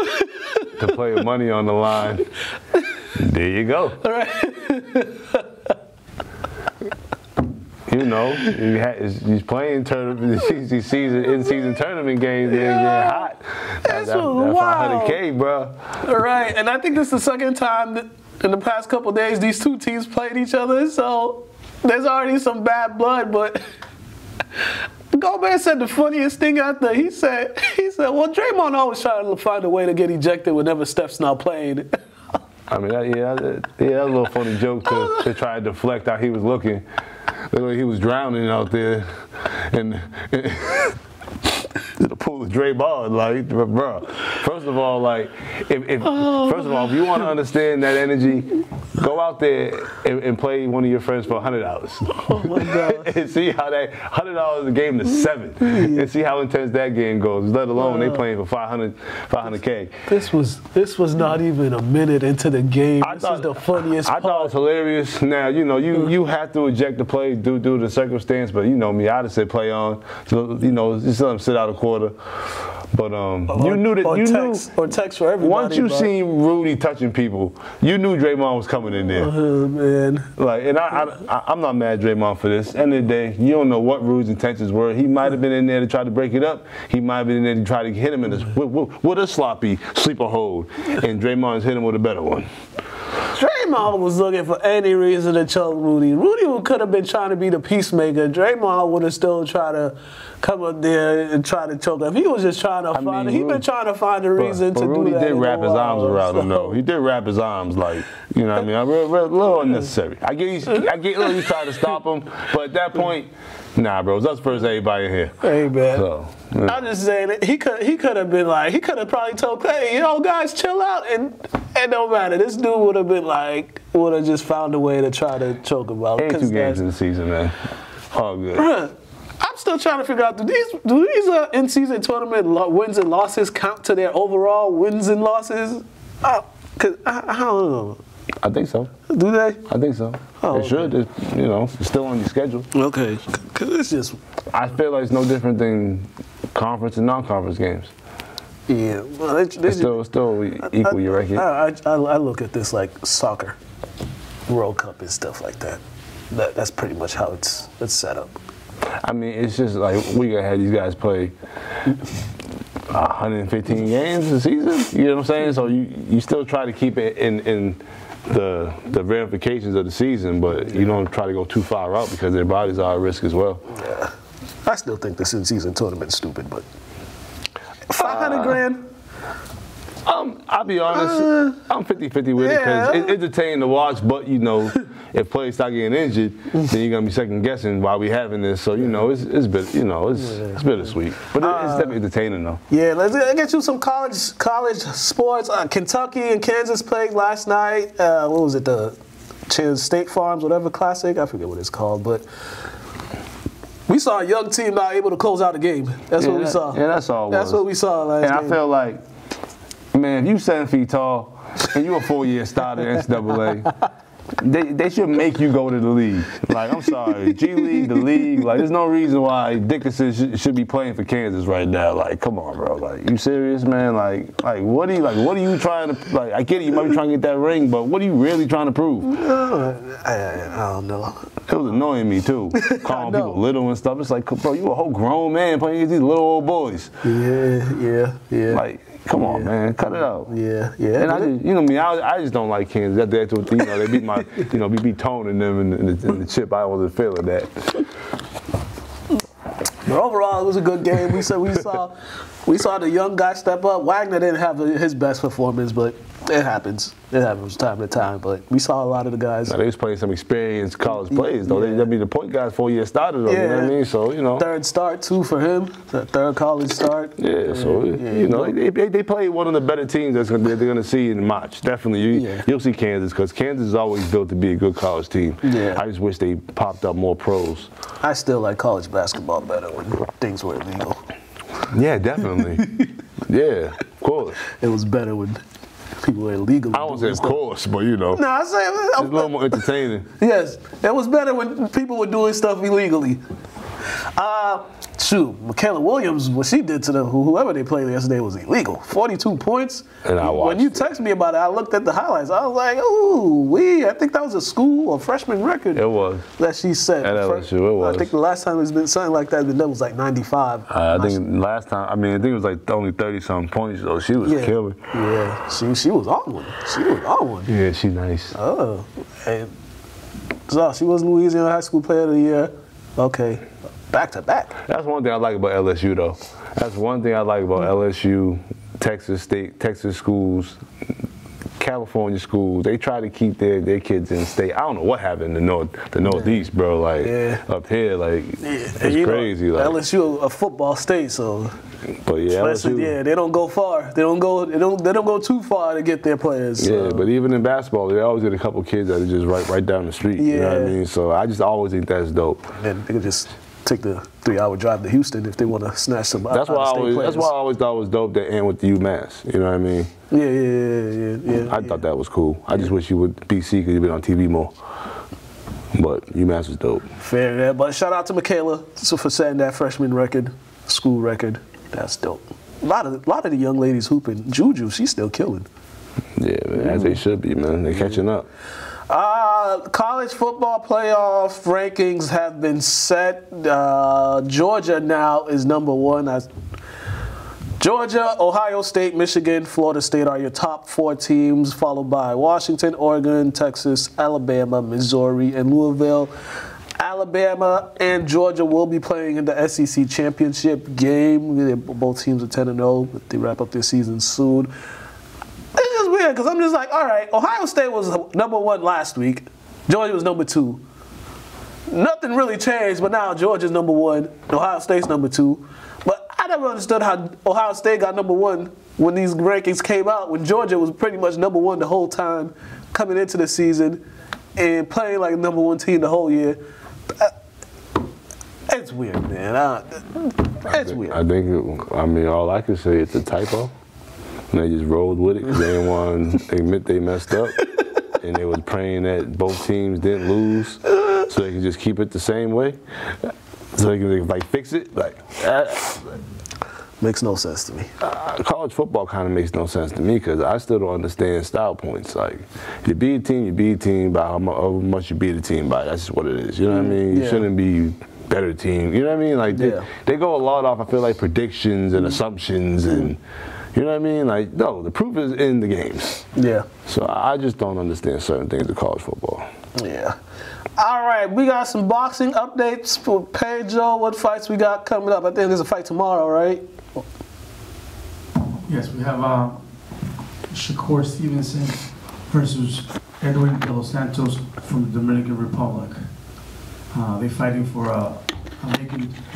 to play with money on the line, there you go. All right. You know, he's playing these in-season tournament games. They're getting hot. That's wild. 500K, bro. All right, and I think this is the second time that in the past couple of days these two teams played each other, so there's already some bad blood. But Gomez said the funniest thing out there. He said, well, Draymond always trying to find a way to get ejected whenever Steph's not playing. I mean, that was a little funny joke to try to deflect how he was looking. Looked like he was drowning out there, and to pull the Draymond, like, bro. First of all, like, if you want to understand that energy, go out there and play one of your friends for $100. Oh my God! And see how that $100 a game to 7, and see how intense that game goes. Let alone they playing for 500K. This was not even a minute into the game. This is the funniest part. I thought it was hilarious. Now you have to eject the play due to the circumstance, but you know me, I'd have said play on. So just let them sit out a quarter. But you knew text for everybody. Once you seen Rudy touching people, you knew Draymond was coming in there. Oh man! Like, and I'm not mad at Draymond for this. End of the day, you don't know what Rudy's intentions were. He might have been in there to try to break it up. He might have been in there to try to hit him with a sloppy sleeper hold, and Draymond's hit him with a better one. Draymond was looking for any reason to choke Rudy. Rudy could have been trying to be the peacemaker. Draymond would have still tried to come up there and try to choke him. He was just trying to find it. He's been trying to find a reason to do that. Rudy did wrap his arms around him, though. He did wrap his arms, like, you know what I mean? A little unnecessary. I get he's trying to stop him, but at that point, nah, bro, it's us versus everybody in here. Hey, man. So, yeah. I'm just saying that he could have been like, he could have probably told Clay, guys, chill out, and no matter. This dude would have been like, would have just found a way to try to choke him out. 82 games in the season, man. All good. Bruh, I'm still trying to figure out, do these in-season tournament wins and losses count to their overall wins and losses? Cause I don't know. I think so. Do they? I think so. Oh, they should. Okay. It's still on your schedule. Okay. Cause it's just. I feel like it's no different than conference and non-conference games. Yeah. Well, it's still equal, you reckon? I look at this like soccer, World Cup and stuff like that. That's pretty much how it's set up. I mean, it's just like we had these guys play 115 games a season. You know what I'm saying? So you still try to keep it in the verifications of the season, but you don't try to go too far out because their bodies are at risk as well. Yeah. I still think this in-season tournament's stupid, but 500 grand. I'll be honest, I'm 50-50 with it because it's entertaining to watch, but if players start getting injured, then you're gonna be second guessing why we having this. So it's bittersweet, but it's definitely entertaining though. Yeah, let's get you some college sports. Kentucky and Kansas played last night. What was it? The State Farms, whatever Classic. I forget what it's called, but we saw a young team not able to close out the game. That's what we saw. Yeah, that's all. That's what we saw last game. And I feel like, man, if you 7 feet tall and you a 4-year starter in NCAA, they should make you go to the league. Like, I'm sorry, G League, the league. Like, there's no reason why Dickinson should be playing for Kansas right now. Like, come on, bro. Like, you serious, man? Like, what are you trying to? Like, I get it, you might be trying to get that ring, but what are you really trying to prove? I don't know. It was annoying me too, calling people little and stuff. It's like, bro, you a whole grown man playing against these little old boys. Yeah. Like, come on, man, cut it out. Yeah. And I just, you know me, I just don't like Kansas. That's what, you know, they beat my, you know, we beat Tone and them in the chip. I wasn't feeling that. But overall, it was a good game. We saw the young guy step up. Wagner didn't have his best performance, but it happens. It happens time to time. But we saw a lot of the guys. Now, they was playing some experienced college players, though. Yeah. I mean, the point guard's 4-year starter, though. You know what I mean? So, you know. Third start, too, for him. Third college start. Yeah, so, you know, they play one of the better teams they're going to see in March. Definitely. You'll see Kansas, because Kansas is always built to be a good college team. Yeah. I just wish they popped up more pros. I still like college basketball better when things were illegal. Yeah, definitely. Yeah, of course. It was better when people were illegal. I don't say of course, but you know. No, I say it's a little more entertaining. Yes, it was better when people were doing stuff illegally. Michaela Williams, what she did to whoever they played yesterday was illegal. 42 points. And I watched when you texted me about it, I looked at the highlights. I was like, I think that was a school or freshman record. It was. That she set. At LSU, it was. I think the last time it's been something like that, that was like 95. I think last time, I think it was like only 30-something points, though. She was killing. Yeah, she was on one. She was on one. Yeah, she nice. Oh. And so she was Louisiana High School Player of the Year. Okay. Back to back. That's one thing I like about LSU, though. That's one thing I like about LSU, Texas State, Texas schools, California schools. They try to keep their kids in state. I don't know what happened in the Northeast, bro. Like up here, like it's crazy. Like LSU a football state, so. But yeah, LSU, they don't go far. They don't go too far to get their players. Yeah, but even in basketball, they always get a couple kids that are just right down the street. You know what I mean? So I just always think that's dope. And they could just take the 3-hour drive to Houston if they want to snatch some That's why I always thought it was dope that end with the UMass. You know what I mean? Yeah. I thought that was cool. I just wish you would BC because you've been on TV more. But UMass is dope. Fair, yeah. But shout out to Michaela for setting that freshman record, school record. That's dope. A lot of the young ladies hooping. Juju, she's still killing. Yeah, man, as they should be, man. They're catching up. College football playoff rankings have been set. Georgia now is number 1. Georgia, Ohio State, Michigan, Florida State are your top 4 teams, followed by Washington, Oregon, Texas, Alabama, Missouri, and Louisville. Alabama and Georgia will be playing in the SEC championship game. Both teams are 10-0, but they wrap up their season soon. It's just weird because I'm just like, all right, Ohio State was number 1 last week. Georgia was number 2. Nothing really changed, but now Georgia's number 1. Ohio State's number 2. But I never understood how Ohio State got number 1 when these rankings came out, when Georgia was pretty much number 1 the whole time coming into the season and playing like number 1 team the whole year. It's weird, man. It's weird. I think, all I can say it's a typo. And they just rolled with it because they didn't want to admit they messed up. And they was praying that both teams didn't lose so they could just keep it the same way. So they can like fix it. Makes no sense to me. College football kind of makes no sense to me because I still don't understand style points. Like, you beat a team by how much you beat a team by. That's just what it is. You know what I mean? You shouldn't be better team. You know what I mean? Like, they go a lot off, I feel like, predictions and assumptions and, you know what I mean? Like, no, the proof is in the games. Yeah. So I just don't understand certain things of college football. Yeah. All right, we got some boxing updates for Pedro. What fights we got coming up? I think there's a fight tomorrow, right? Yes, we have Shakur Stevenson versus Edwin De Los Santos from the Dominican Republic. They're fighting for a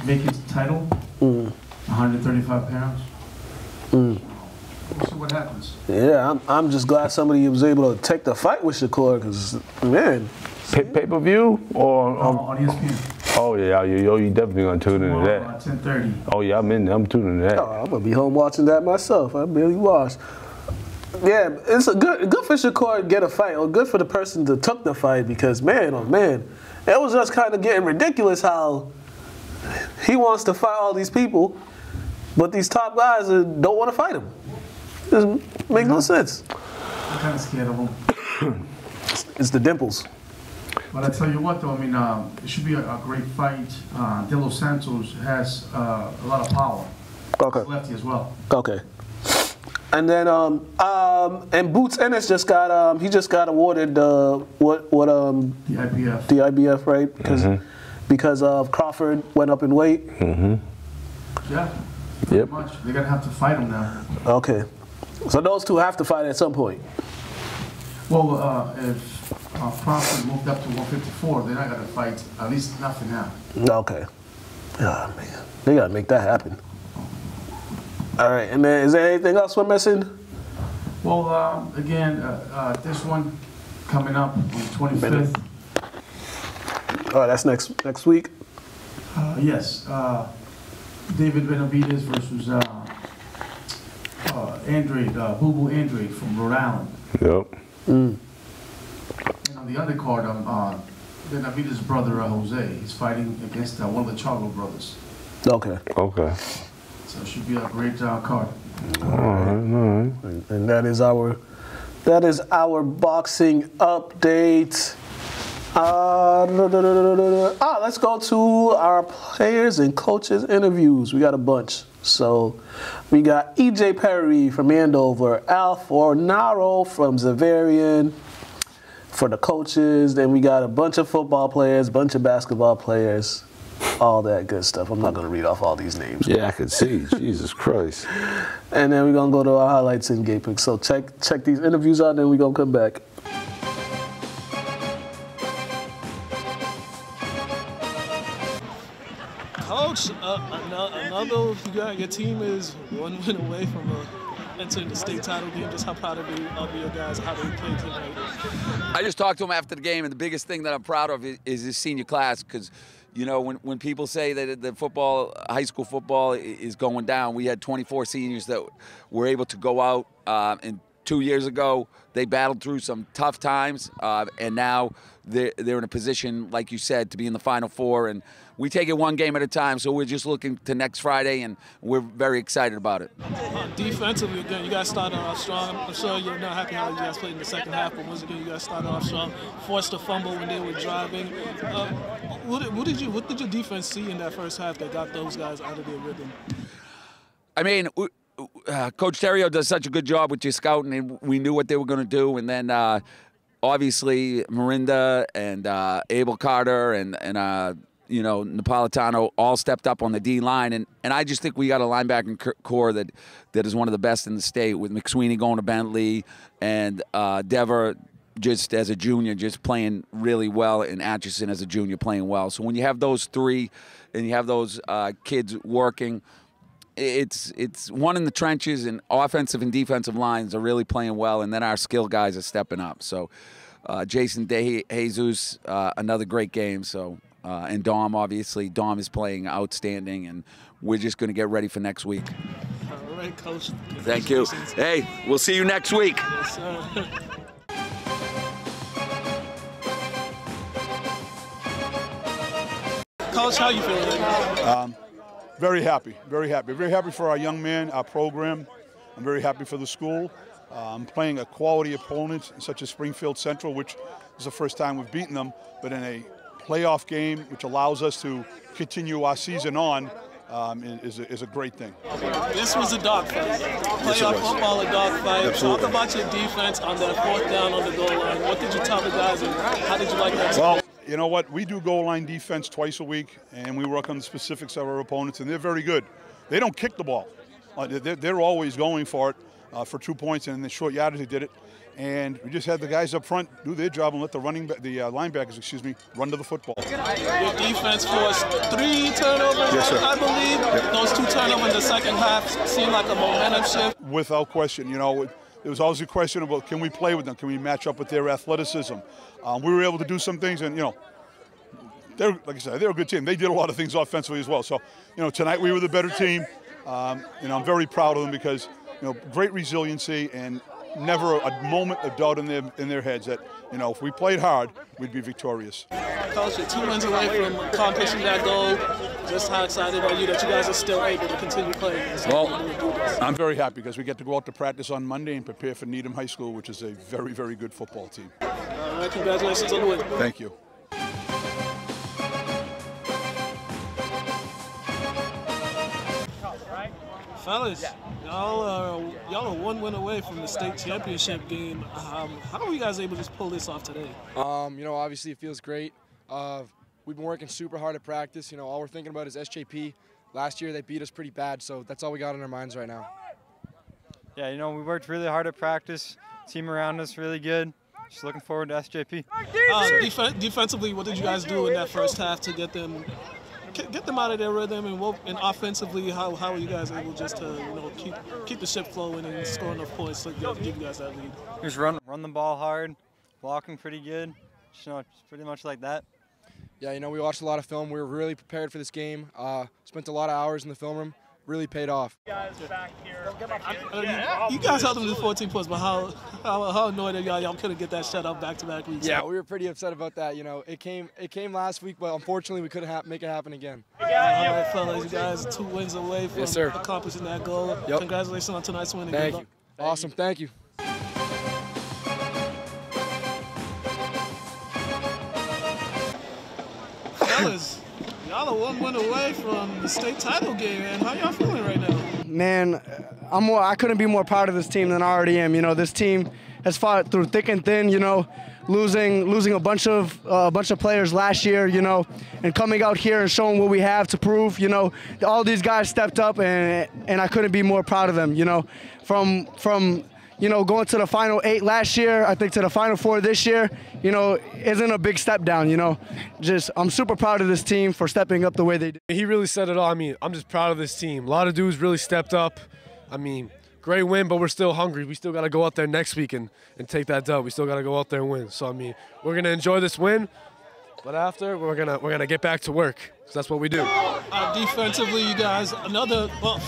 vacant title, 135 pounds. We'll see what happens. Yeah, I'm just glad somebody was able to take the fight with Shakur because, man. Pay-per-view or on ESPN. Oh yeah, you definitely gonna tune into that. At 10:30. Oh yeah, I'm tuning into that. Oh, I'm gonna be home watching that myself. I barely watched. Yeah, it's a good for Shakur to get a fight, or good for the person that took the fight, because man, oh man, it was just kind of getting ridiculous how he wants to fight all these people, but these top guys don't want to fight him. It doesn't make no sense. I'm kind of scared of him. It's the dimples. But I tell you what, though, I mean, it should be a great fight. De Los Santos has a lot of power. Okay. Lefty as well. Okay. And then and Boots Ennis just got he just got awarded the IBF. The IBF, right? Because of Crawford went up in weight. Yeah. Pretty much. They're gonna have to fight him now. Okay. So those two have to fight at some point. Well, if Crawford moved up to 154, they're not gonna fight. At least not for now. Okay. Oh man, they gotta make that happen. All right, and then is there anything else we're missing? Well, again, this one coming up on the 25th. Oh, that's next week? Yes. David Benavidez versus Andrade, Boo Boo Andrade from Rhode Island. Yep. And on the undercard, Benavidez's brother, Jose, he's fighting against one of the Charlo brothers. Okay. Okay. So it should be a great card. All right. And that is our boxing update. Let's go to our players and coaches interviews. We got a bunch. So we got EJ Perry from Andover, Al Fornaro from Zavarian for the coaches. Then we got a bunch of football players, bunch of basketball players, all that good stuff. I'm not going to read off all these names. Yeah, I can see. Jesus Christ. And then we're going to go to our highlights and game picks. So check these interviews out, and then we're going to come back. Coach, your team is one win away from entering the state title game. Just how proud of your guys, how they played tonight. I just talked to him after the game, and the biggest thing that I'm proud of is his senior class, because you know, when people say that the football, high school football is going down, we had 24 seniors that were able to go out. And 2 years ago, they battled through some tough times, and now they're in a position, like you said, to be in the Final Four. And we take it one game at a time, so we're just looking to next Friday, and we're very excited about it. Defensively, again, you guys started off strong. I'm sure you're not happy how you guys played in the second half, but once again, you guys started off strong, forced a fumble when they were driving. What did your defense see in that first half that got those guys out of their rhythm? I mean, Coach Terrio does such a good job with your scouting, and we knew what they were going to do. And then, obviously, Mirinda and Abel Carter and Napolitano all stepped up on the D-line. And I just think we got a linebacking core that is one of the best in the state, with McSweeney going to Bentley and Dever just as a junior just playing really well, and Atchison as a junior playing well. So when you have those three and you have those kids working, it's one in the trenches, and offensive and defensive lines are really playing well, and then our skill guys are stepping up. So Jason De Jesus, another great game. So and Dom, obviously, Dom is playing outstanding, and we're just going to get ready for next week. All right, Coach. Thank you. Hey, we'll see you next week. Yes, sir. Coach, how you feeling? Very happy, very happy. Very happy for our young man, our program. I'm very happy for the school. I'm playing a quality opponent such as Springfield Central, which is the first time we've beaten them, but in a playoff game, which allows us to continue our season on, is a great thing. This was a dogfight. Playoff football, a dogfight. Absolutely. Talk about your defense on that fourth down on the goal line. What did you tell the guys, and how did you like that? Well, you know what? We do goal line defense twice a week, and we work on the specifics of our opponents, and they're very good. They don't kick the ball. They're always going for it for 2 points, and in the short yardage they did it. And we just had the guys up front do their job and let the linebackers, run to the football. Your defense forced 3 turnovers, yes, sir. I believe. Yep. Those 2 turnovers in the second half seemed like a momentum shift. Without question, there was always a question about, can we play with them? Can we match up with their athleticism? We were able to do some things, and they're, like I said, they're a good team. They did a lot of things offensively as well. So, tonight we were the better team. I'm very proud of them because, great resiliency, and never a moment of doubt in their heads that, you know, if we played hard, we'd be victorious. Coach, you're 2 wins away from accomplishing that goal. Just how excited are you that you guys are still able to continue playing? Well, I'm very happy because we get to go out to practice on Monday and prepare for Needham High School, which is a very, very good football team. All right, congratulations on the win. Thank you. Fellas, y'all are 1 win away from the state championship game. How are you guys able to just pull this off today? You know, obviously it feels great. We've been working super hard at practice. You know, all we're thinking about is SJP. Last year they beat us pretty bad, so that's all we got in our minds right now. Yeah, you know, we worked really hard at practice. Team around us really good. Just looking forward to SJP. Defensively, what did you guys do in that first half to get them out of their rhythm, and offensively, how are you guys able just to, you know, keep the ship flowing and score enough points to give you guys that lead? Just run the ball hard, blocking pretty good. Just, you know, just pretty much like that. Yeah, you know, we watched a lot of film. We were really prepared for this game. Spent a lot of hours in the film room. Really paid off. You guys held them to 14 points, but how annoyed are y'all couldn't get that shut up back-to-back weeks? Yeah, we were pretty upset about that. You know, it came last week, but unfortunately we couldn't make it happen again. All right, fellas, you guys are 2 wins away from accomplishing that goal. Yep. Congratulations on tonight's win. Thank you. Awesome. Thank you. Fellas, y'all are 1 win away from the state title game, man. How y'all feeling right now? Man, I couldn't be more proud of this team than I already am. You know, this team has fought through thick and thin. You know, losing a bunch of players last year. You know, and coming out here and showing what we have to prove. You know, all these guys stepped up, and I couldn't be more proud of them. You know, from you know, going to the Final 8 last year, I think to the Final 4 this year, you know, isn't a big step down, you know. I'm super proud of this team for stepping up the way they did. He really said it all. I mean, I'm just proud of this team. A lot of dudes really stepped up. I mean, great win, but we're still hungry. We still got to go out there next week and take that dub. We still got to go out there and win. So, I mean, we're going to enjoy this win, but after, we're gonna get back to work. So that's what we do. Defensively, you guys,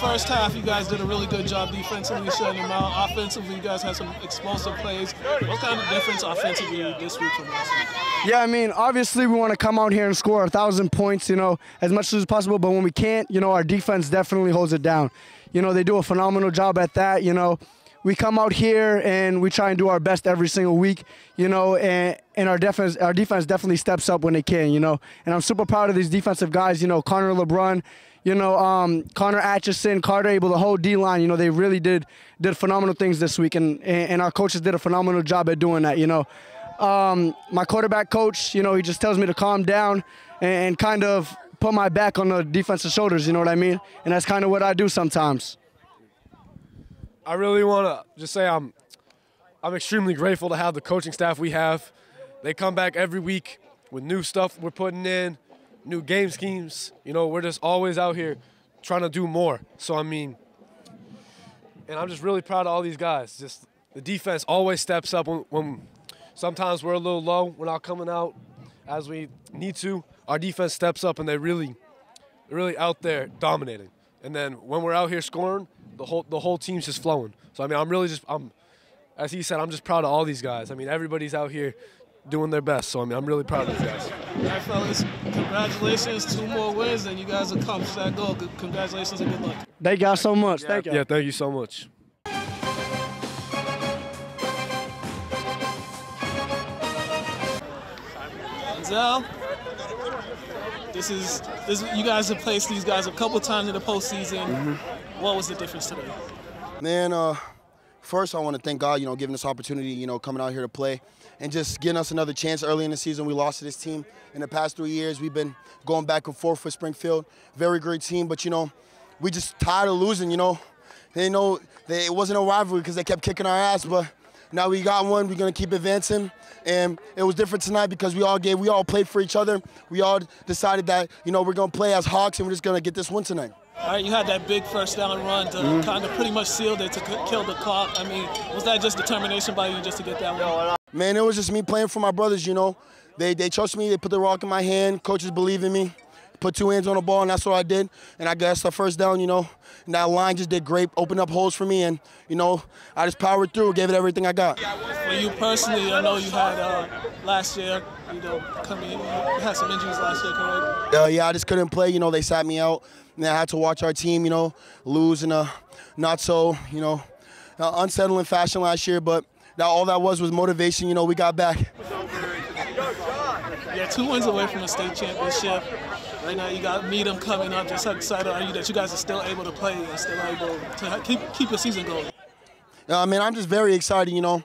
first half, you guys did a really good job defensively shutting them out. Offensively, you guys had some explosive plays. What kind of difference offensively this week from last week? Yeah, I mean, obviously we want to come out here and score 1,000 points, you know, as much as possible. But when we can't, you know, our defense definitely holds it down. You know, they do a phenomenal job at that. You know, we come out here and we try and do our best every single week, you know, and our defense definitely steps up when they can, you know. And I'm super proud of these defensive guys, you know, Connor LeBrun, you know, Connor Atchison, Carter Abel, the whole D-line, you know, they really did phenomenal things this week, and our coaches did a phenomenal job at doing that, you know. My quarterback coach, you know, he just tells me to calm down and kind of put my back on the defensive shoulders, you know what I mean? And that's kind of what I do sometimes. I really want to just say I'm extremely grateful to have the coaching staff we have. They come back every week with new stuff we're putting in, new game schemes. You know, we're just always out here trying to do more. So, I mean, and I'm just really proud of all these guys. Just the defense always steps up when sometimes we're a little low. We're not coming out as we need to. Our defense steps up, and they're really out there dominating. And then when we're out here scoring, the whole team's just flowing. So, I mean, as he said, I'm just proud of all these guys. I mean, everybody's out here doing their best. So, I mean, I'm really proud of these guys. All right, fellas, congratulations. 2 more wins, and you guys accomplished that goal. Congratulations and good luck. Thank y'all so much. Thank you. Yeah, thank you so much. Denzel, you guys have placed these guys a couple times in the postseason. Mm-hmm. What was the difference today? Man, first I want to thank God, you know, giving us opportunity, you know, coming out here to play and just getting us another chance. Early in the season, we lost to this team. In the past 3 years, we've been going back and forth with Springfield. Very great team, but, you know, we just tired of losing, you know. They know it wasn't a rivalry because they kept kicking our ass, but now we got one. We're going to keep advancing. And it was different tonight because we all played for each other. We all decided that, you know, we're going to play as Hawks and we're just going to get this win tonight. All right, you had that big first down run to kind of pretty much seal it to kill the clock. I mean, was that just determination by you just to get that one? Man, it was just me playing for my brothers, you know. They trust me. They put the rock in my hand. Coaches believe in me. put 2 hands on the ball, and that's what I did. And I guess the first down, you know, and that line just did great, opened up holes for me, and, you know, I just powered through, gave it everything I got. For you personally, I know you had last year, you know, you had some injuries last year, correct? Yeah, I just couldn't play. You know, they sat me out, and I had to watch our team, you know, lose in a not so, you know, unsettling fashion last year, but all that was motivation. You know, we got back. You're 2 wins away from a state championship. Right now, you got Needham coming up. Just how excited are you that you guys are still able to play and still able to keep your season going? Man, I'm just very excited, you know.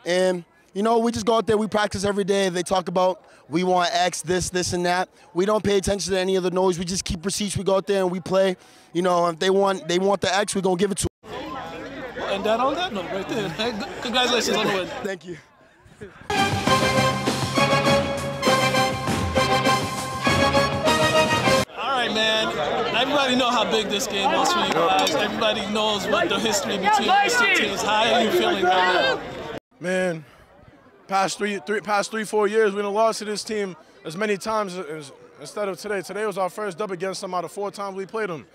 And, you know, we just go out there, we practice every day. They talk about we want X, this, and that. We don't pay attention to any of the noise. We just keep receipts. We go out there and we play. You know, if they want the X, we're going to give it to them. And that on that note right there. Congratulations on the win. Thank you. All right, man. Everybody know how big this game was for you guys. Everybody knows what the history between these two teams. How are you feeling right now? Man, past 3-4 years, we done lost to this team as many times as instead of today. Today was our first dub against them out of 4 times we played them.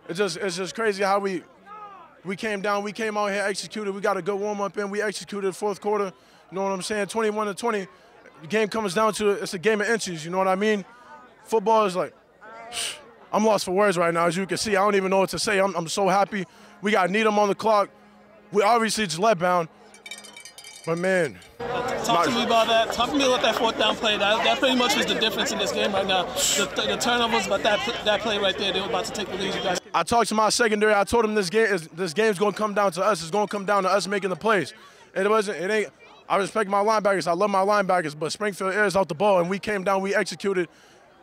It's just crazy how we came down, we came out here, executed. We got a good warm-up in. We executed fourth quarter. You know what I'm saying? 21-20. The game comes down to it's a game of inches. You know what I mean? Football is like, I'm lost for words right now. As you can see, I don't even know what to say. I'm so happy. We got Needham on the clock. We obviously just let bound. But, man. Talk to me about that. Talk to me about that 4th down play. That pretty much was the difference in this game right now. The turnovers, but that play right there, they were about to take the lead. You guys. I talked to my secondary. I told them this game's going to come down to us. It's going to come down to us making the plays. It ain't. I respect my linebackers. I love my linebackers, but Springfield airs out the ball, and we came down, we executed.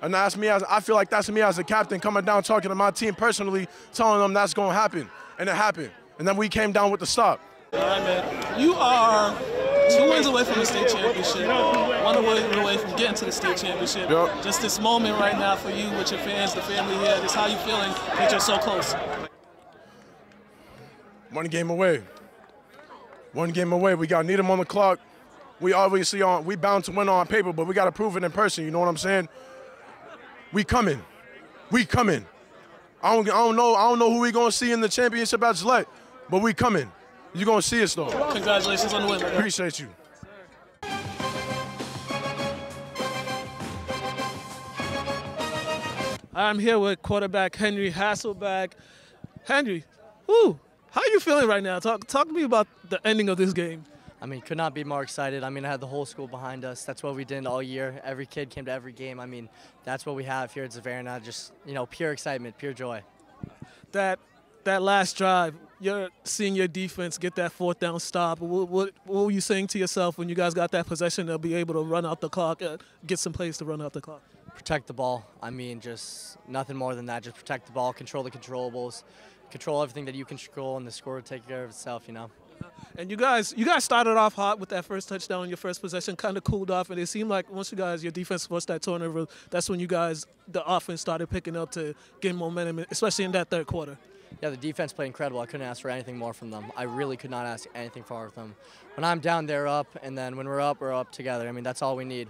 And that's me. I feel like that's me as a captain coming down, talking to my team personally, telling them that's going to happen. And it happened. And then we came down with the stop. All right, man. You are 2 wins away from the state championship, 1 win away from getting to the state championship. Yep. Just this moment right now for you with your fans, the family here, just how you feeling that you're so close? 1 game away. 1 game away. We got Needham on the clock. We obviously we bound to win on paper, but we got to prove it in person. You know what I'm saying? We coming. We coming. I don't know who we gonna see in the championship at Gillette, but we coming. You gonna see us though. Congratulations on the win. Appreciate you. I'm here with quarterback Henry Hasselback. Henry, how are you feeling right now? Talk to me about the ending of this game. I mean, could not be more excited. I mean, I had the whole school behind us. That's what we did all year. Every kid came to every game. I mean, that's what we have here at Savannah. Just, you know, pure excitement, pure joy. That last drive, you're seeing your defense get that 4th down stop. What were you saying to yourself when you guys got that possession to be able to run out the clock, get some plays to run out the clock? Protect the ball. I mean, just nothing more than that. Just protect the ball, control the controllables, control everything that you can control, and the score will take care of itself, you know. And you guys started off hot with that first touchdown, your first possession, kind of cooled off, and it seemed like once your defense forced that turnover, that's when the offense started picking up to gain momentum, especially in that 3rd quarter. Yeah, the defense played incredible. I couldn't ask for anything more from them. I really could not ask anything more from them. When I'm down, they're up, and then when we're up together. I mean, that's all we need.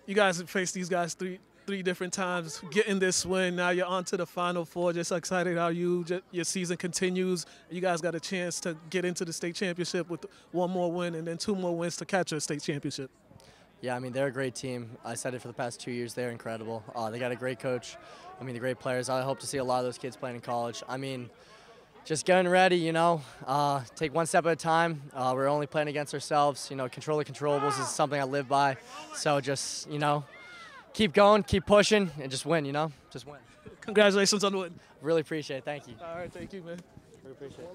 You guys have faced these guys three different times, getting this win. Now you're on to the Final Four. Just excited how your season continues. You guys got a chance to get into the state championship with 1 more win and then 2 more wins to catch a state championship. Yeah, I mean, they're a great team. I said it for the past 2 years. They're incredible. They got a great coach. I mean, the great players. I hope to see a lot of those kids playing in college. I mean, just getting ready, you know, take 1 step at a time. We're only playing against ourselves. You know, control the controllables is something I live by. So just, you know, keep going, keep pushing, and just win, you know? Just win. Congratulations on the win. Really appreciate it. Thank you. All right, thank you, man. Really appreciate it.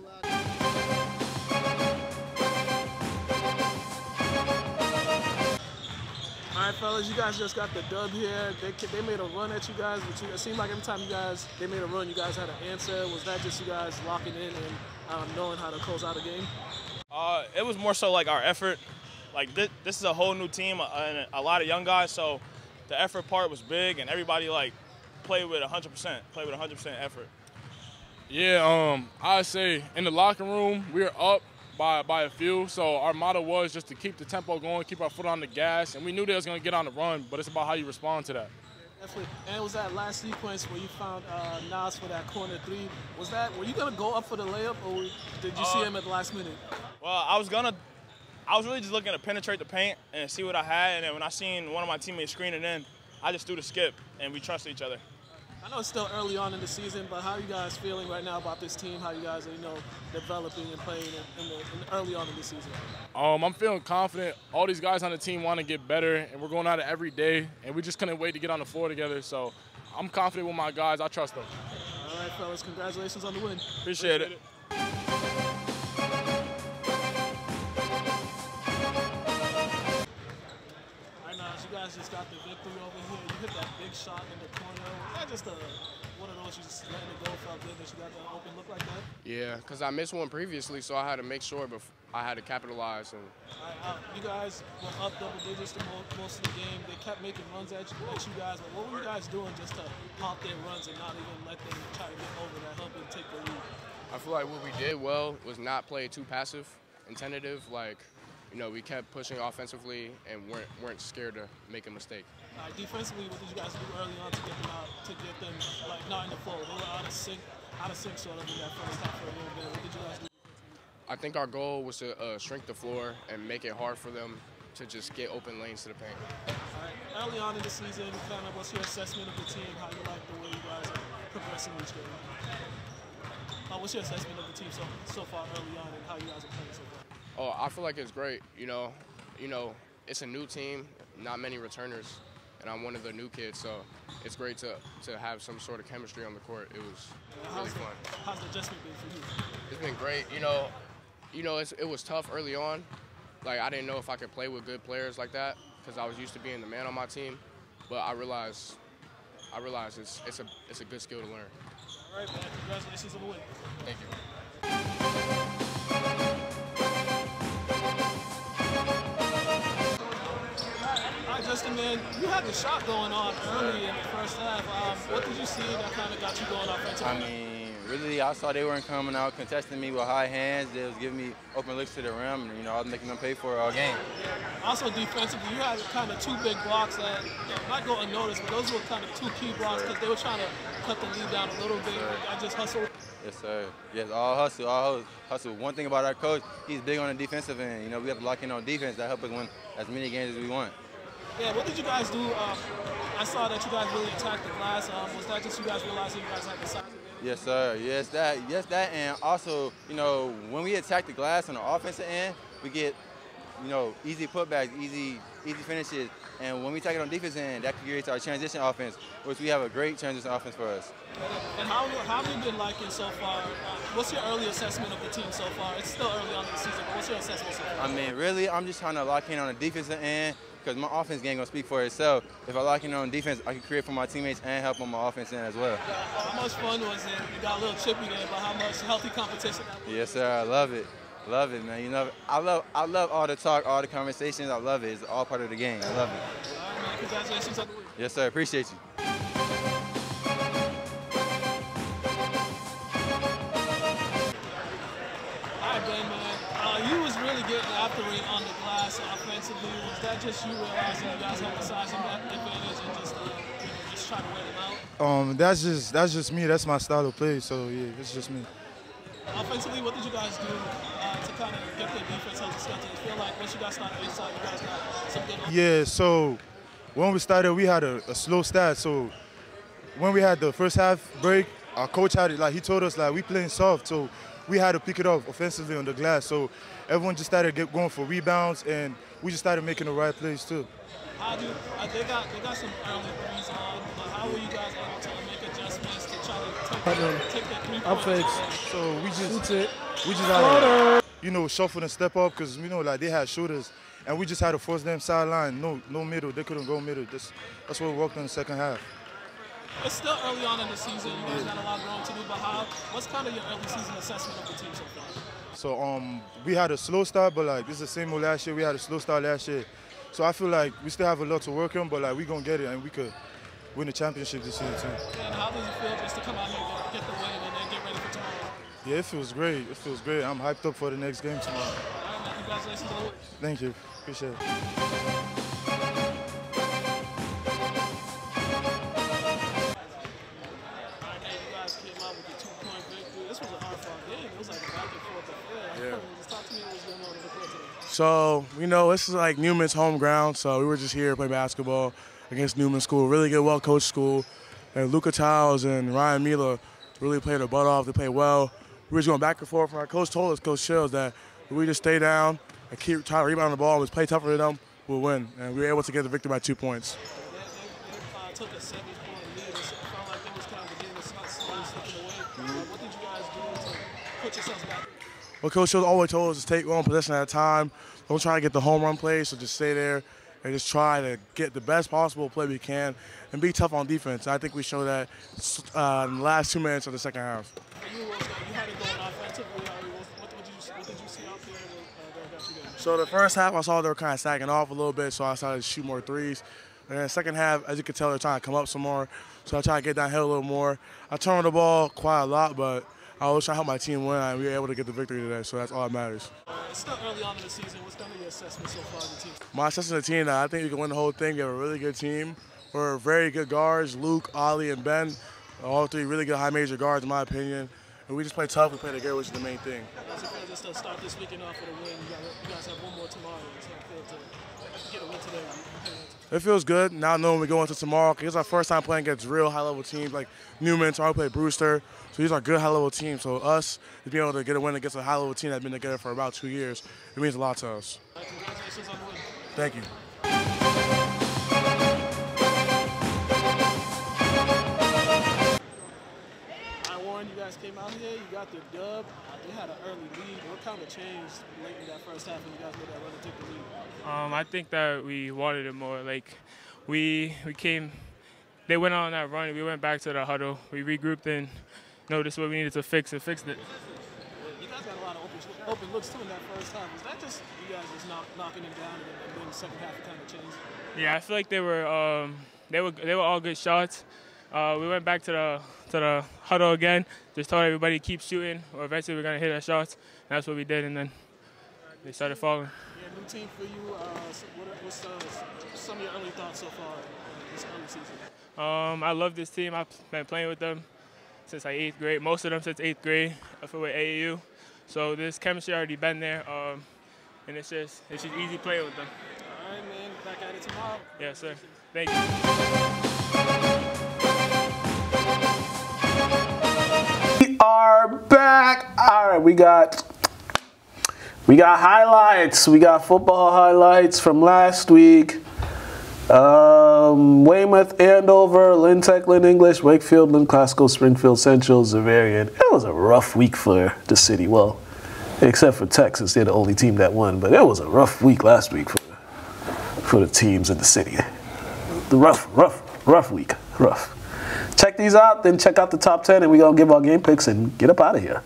All right, fellas, you guys just got the dub here. They made a run at you guys, but it seemed like every time they made a run, you guys had an answer. Was that just you guys locking in and knowing how to close out a game? It was more so like our effort. Like this is a whole new team and a lot of young guys, so the effort part was big, and everybody like played with 100%, effort. Yeah, I'd say in the locker room we were up by a few, so our motto was just to keep the tempo going, keep our foot on the gas, and we knew they was going to get on the run, but it's about how you respond to that. Definitely. And it was that last sequence where you found Nas for that corner three. Were you gonna go up for the layup, or did you see him at the last minute? Well, I was really just looking to penetrate the paint and see what I had, and then when I seen one of my teammates screening in, I just threw the skip, and we trusted each other. I know it's still early on in the season, but how are you guys feeling right now about this team? How you guys are, developing and playing early on in the season? I'm feeling confident. All these guys on the team want to get better, and we're going at it every day, and we just couldn't wait to get on the floor together. So I'm confident with my guys. I trust them. All right, fellas. Congratulations on the win. Appreciate it. You guys just got the victory over here. You hit that big shot in the corner. Was that just one of those you just letting it go, felt good that you got the open look like that? Yeah, because I missed one previously, so I had to make sure I had to capitalize. And you guys were up double digits the most of the game. They kept making runs at you guys. But what were you guys doing just to pop their runs and not even let them try to get over that, help them take the lead? I feel like what we did well was not play too passive and tentative. We kept pushing offensively and weren't scared to make a mistake. Defensively, what did you guys do early on to get them not in the flow? They were out of sync sort of in that first half for a little bit. What did you guys do? I think our goal was to shrink the floor and make it hard for them to just get open lanes to the paint. All right. Early on in the season, what's your assessment of the team? How you like the way you guys are progressing each game? What's your assessment of the team so far early on and how you guys are playing so far? Oh, I feel like it's great. It's a new team, not many returners, and I'm one of the new kids, so it's great to have some sort of chemistry on the court. It was really fun. How's the adjustment been for you? It's been great. It was tough early on. I didn't know if I could play with good players like that because I was used to being the man on my team, but I realized it's a good skill to learn. All right, man. Congratulations on the win. Thank you. Justin, man, you had the shot going on early in the first half. What did you see that kind of got you going offensively? Really, I saw they weren't coming out contesting me with high hands. They was giving me open looks to the rim, and I was making them pay for it all game. Also defensively, you had kind of two big blocks that might go unnoticed, but those were kind of two key blocks because they were trying to cut the lead down a little bit. I just hustled. Yes, sir. Yes, all hustle. One thing about our coach, he's big on the defensive end. We have to lock in on defense. That helps us win as many games as we want. Yeah, what did you guys do? I saw that you guys really attacked the glass. Was that just you guys realizing you guys had the size? Yes, sir. Yes, that, and also, when we attack the glass on the offensive end, we get, easy putbacks, easy finishes, and when we attack it on defense end, that creates our transition offense, which we have a great transition offense for us. And how have you been liking so far? What's your early assessment of the team so far? It's still early on in the season, but what's your assessment so far? Really, I'm just trying to lock in on the defensive end, because my offense game gonna speak for itself. If I lock in on defense, I can create for my teammates and help on my offense end as well. How much fun was it? You got a little chippy there, but how much healthy competition that was? Yes, sir. I love it. Love it, man. I love all the talk, all the conversations. I love it. It's all part of the game. I love it. All right, man. Congratulations on the win. Yes, sir. Appreciate you. You was really getting after it on the glass offensively. Was that just you realizing you guys have the size and advantage and just trying to wear them out? That's just me. That's my style of play. So yeah, it's just me. Offensively, what did you guys do to kind of get their defense held schedule? I feel like once you guys started inside, you guys got some good. Yeah. So when we started, we had a slow start. So when we had the first half break, our coach had it he told us we playing soft. So we had to pick it up offensively on the glass. So everyone just started going for rebounds, and we just started making the right plays too. They got some early threes on, but how were you guys able to make adjustments to try to take that 3 points? So we just had to, shuffle and step up because they had shooters, and we just had to force them sideline. No middle. They couldn't go middle. That's what we worked on in the second half. It's still early on in the season. You guys got a lot of growing to do, but what's kind of your early season assessment of the team so far? So we had a slow start, but this is the same old last year. We had a slow start last year. So I feel like we still have a lot to work on, but we're going to get it, and we could win the championship this year too. And how does it feel just to come out here and get the win and then get ready for tomorrow? Yeah, it feels great. It feels great. I'm hyped up for the next game tomorrow. All right, man. Congratulations on the win. Thank you. Appreciate it. So, you know, this is like Newman's home ground, so we were just here to play basketball against Newman School. Really good, well-coached school. And Luka Tiles and Ryan Mila really played their butt off. They played well. We were just going back and forth. And our coach told us, Coach Shills, that if we just stay down and keep trying to rebound the ball and just play tougher than them, we'll win. And we were able to get the victory by 2 points. Took a 7-point lead. It felt like it was kind of the game was slowly slipping away. What did you guys do to put yourselves back? Well, Coach Shills always told us to take one possession at a time. Don't try to get the home run play, so just stay there and just try to get the best possible play we can and be tough on defense. I think we showed that in the last 2 minutes of the second half. You had it going offensively. What did you see out there that got you there? So the first half, I saw they were kind of sagging off a little bit, so I started to shoot more threes. And then the second half, as you can tell, they're trying to come up some more. So I tried to get downhill a little more. I turned the ball quite a lot, but I was trying to help my team win, and we were able to get the victory today, so that's all that matters. It's still early on in the season. What's kind of your assessment so far of the team? My assessment of the team, I think we can win the whole thing. We have a really good team. We're very good guards, Luke, Ollie, and Ben. All three really good high major guards, in my opinion. And we just play tough. We play together, which is the main thing. How's it feel just to start this weekend off with a win? You guys have one more tomorrow. It's not fair to get a win today. It feels good now knowing we go into tomorrow, because it's our first time playing against real high-level teams like Newman. Tomorrow we play Brewster. So these are good high-level teams. So us being able to get a win against a high-level team that's been together for about 2 years, it means a lot to us. Congratulations on the win. Thank you. Warren, you guys came out here, you got the dub. You had an early lead. What kind of changed late in that first half when you guys made that run to take the lead? I think that we wanted it more. Like we came, they went on that run. We went back to the huddle. We regrouped and noticed what we needed to fix and fixed it. You guys got a lot of open looks too in that first half. Was that just you guys just knocking them down and then the second half it kind of changed? Yeah, I feel like they were all good shots. We went back to the huddle again. Just told everybody to keep shooting, or eventually we're gonna hit our shots. And that's what we did, and then they started falling. Yeah, new team for you. What's some of your early thoughts so far this early season? I love this team. I've been playing with them since like 8th grade. Most of them since 8th grade with AAU. So this chemistry already been there, and it's just easy playing with them. All right, man. Back at it tomorrow. Yes, sir. Thank you. We are back. All right, we got highlights. We got football highlights from last week. Weymouth, Andover, Lynn Tech, Lynn English, Wakefield, Lynn Classical, Springfield Central, Xaverian. It was a rough week for the city. Well, except for Texas, they're the only team that won. But it was a rough week last week for the teams in the city. The rough week. Rough. Check these out, then check out the top 10, and we're going to give our game picks and get up out of here.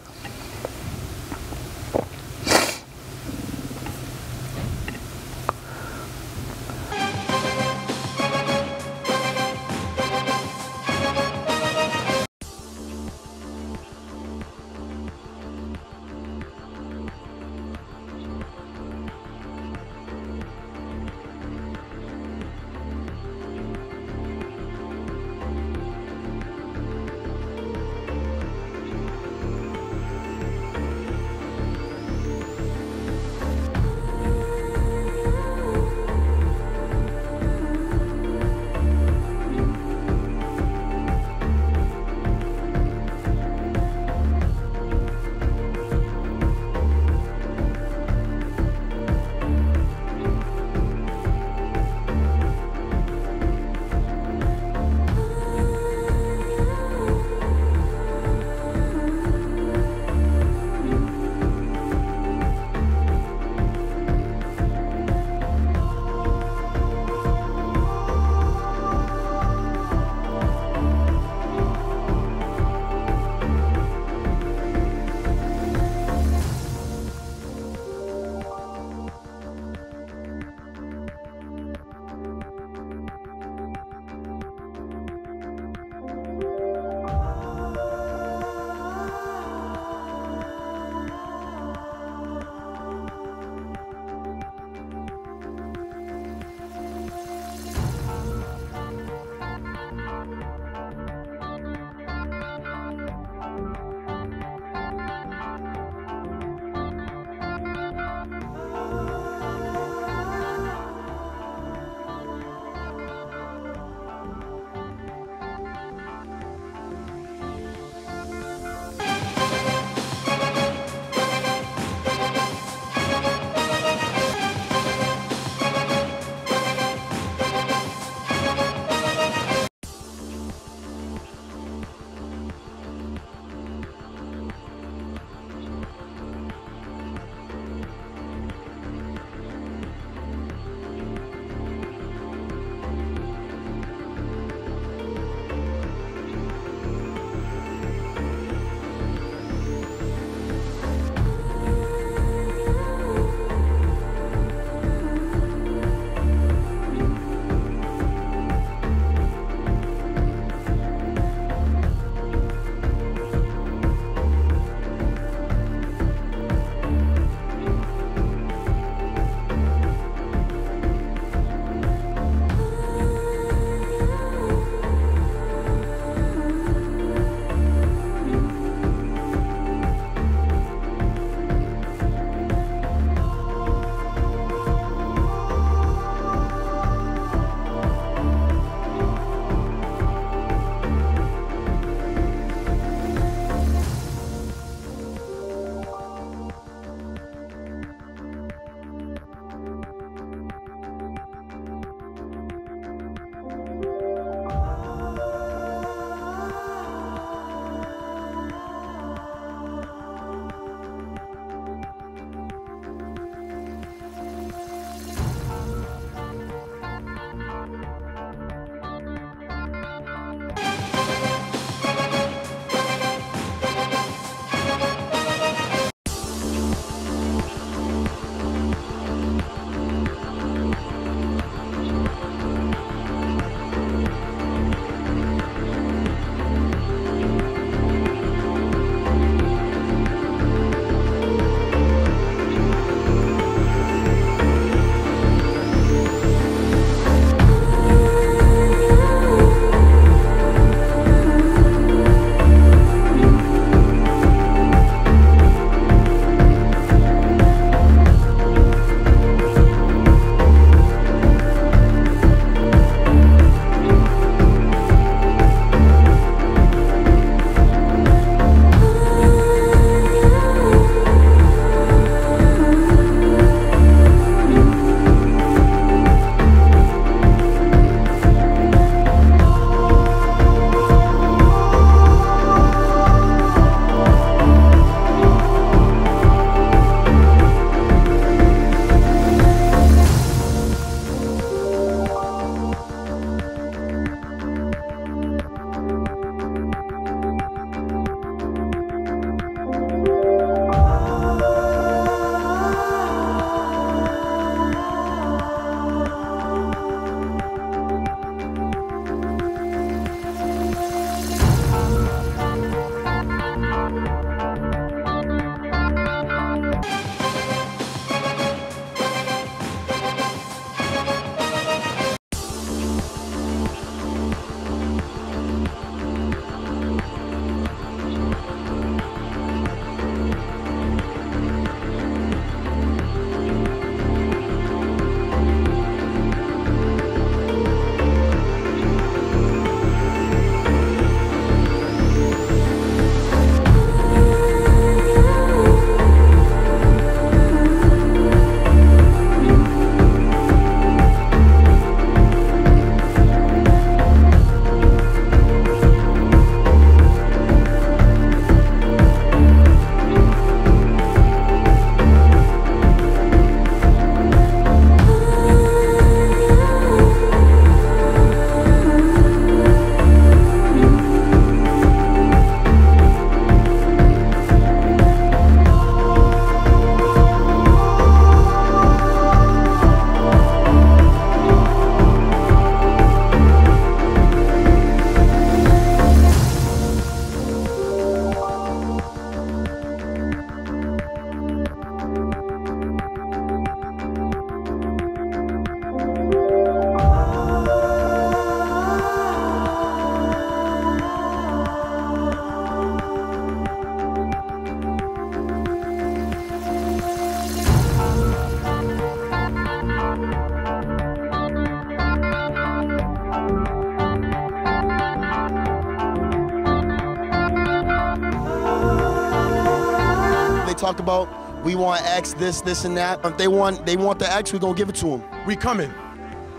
talk about we want X, this, and that. If they want the X, we're going to give it to them. We coming.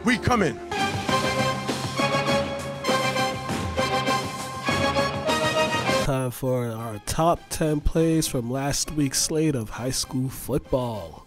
We coming. Time for our top 10 plays from last week's slate of high school football.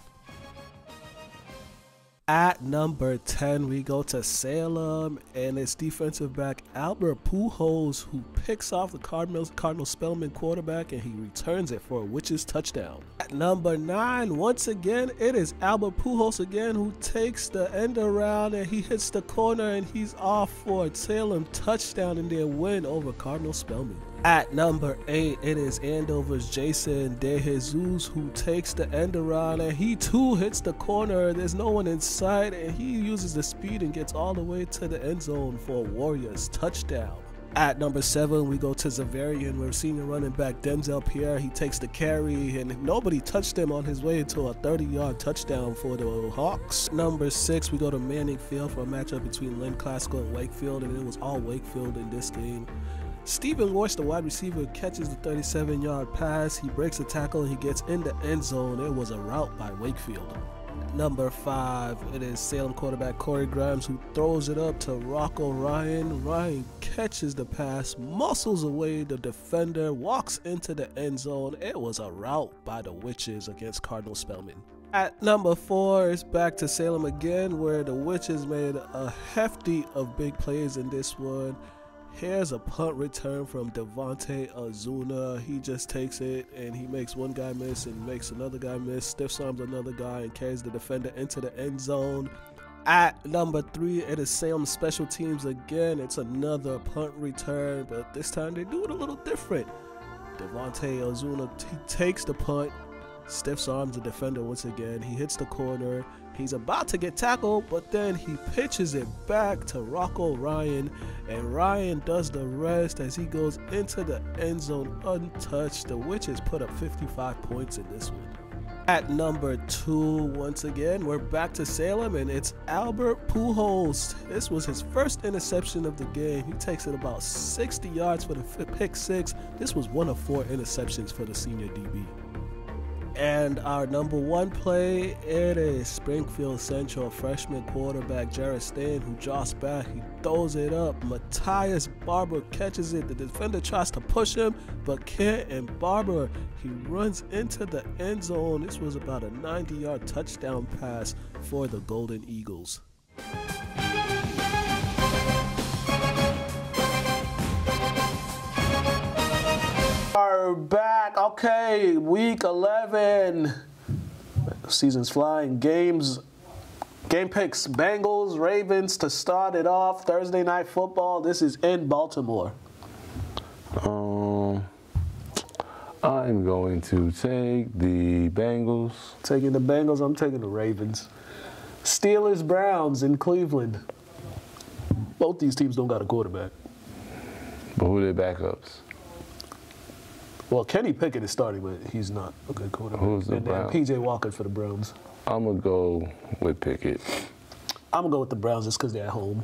At number 10, we go to Salem, and it's defensive back Albert Pujols, who picks off the Cardinal Spellman quarterback, and he returns it for a Witches touchdown. At number 9, once again, it is Albert Pujols again, who takes the end around, and he hits the corner, and he's off for a Salem touchdown in their win over Cardinal Spellman. At number 8, it is Andover's Jason DeJesus, who takes the end around, and he too hits the corner. There's no one in sight, and he uses the speed and gets all the way to the end zone for a Warriors touchdown. At number 7, we go to Zavarian, where senior running back Denzel Pierre, he takes the carry, and nobody touched him on his way to a 30-yard touchdown for the Hawks. Number 6, we go to Manning Field for a matchup between Lynn Classical and Wakefield, and it was all Wakefield in this game. Stephen Walsh, the wide receiver, catches the 37-yard pass. He breaks a tackle and he gets in the end zone. It was a route by Wakefield. Number 5, it is Salem quarterback Corey Grimes, who throws it up to Rocco Ryan. Ryan catches the pass, muscles away the defender, walks into the end zone. It was a route by the Witches against Cardinal Spellman. At number 4, it's back to Salem again, where the Witches made a hefty of big plays in this one. Here's a punt return from Devontae Azuna. He just takes it and he makes one guy miss and makes another guy miss, stiff arms another guy and carries the defender into the end zone. At number 3, it is Salem Special Teams again. It's another punt return, but this time they do it a little different. Devontae Azuna, he takes the punt, stiff arms the defender once again. He hits the corner. He's about to get tackled, but then he pitches it back to Rocco Ryan, and Ryan does the rest as he goes into the end zone untouched. The Witches put up 55 points in this one. At number 2, once again, we're back to Salem, and it's Albert Pujols. This was his first interception of the game. He takes it about 60 yards for the pick 6. This was one of 4 interceptions for the senior DB. And our number 1 play, it is Springfield Central freshman quarterback Jared Stain, who drops back. He throws it up. Matthias Barber catches it. The defender tries to push him, but can't. And Barber, he runs into the end zone. This was about a 90-yard touchdown pass for the Golden Eagles. Are back. Okay, week 11. Season's flying. Game picks: Bengals, Ravens to start it off. Thursday night football. This is in Baltimore. I'm going to take the Bengals. Taking the Bengals. I'm taking the Ravens. Steelers, Browns in Cleveland. Both these teams don't got a quarterback. But who are their backups? Well, Kenny Pickett is starting, but he's not a good quarterback. Who's the and Browns? P.J. Walker for the Browns. I'm going to go with Pickett. I'm going to go with the Browns just because they're at home.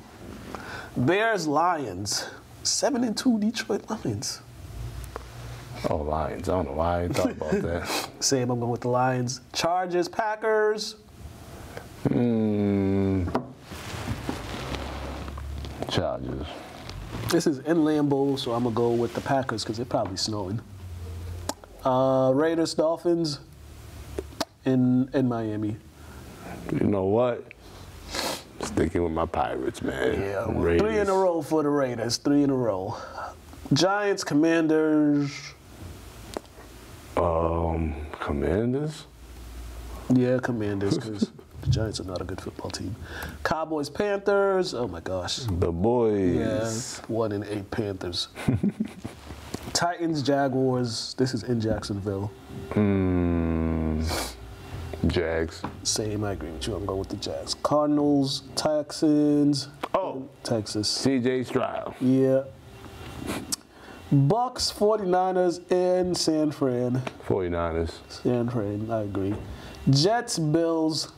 Bears, Lions. 7-2 Detroit Lions. Oh, Lions. I don't know why I didn't thought about that. Same, I'm going with the Lions. Chargers, Packers. Chargers. This is in Lambeau, so I'm going to go with the Packers because it's probably snowing. Raiders, Dolphins in Miami. You know what? Sticking with my Pirates, man. Yeah, Raiders. 3 in a row for the Raiders. 3 in a row. Giants, Commanders. Commanders? Yeah, Commanders, because the Giants are not a good football team. Cowboys, Panthers. Oh, my gosh. The boys. Yeah, 1-8 Panthers. Titans, Jaguars. This is in Jacksonville. Jags. Same, I agree with you. I'm going with the Jags. Cardinals, Texans. Oh, Texas. C.J. Stroud. Yeah. Bucks, 49ers in San Fran. 49ers. San Fran, I agree. Jets, Bills.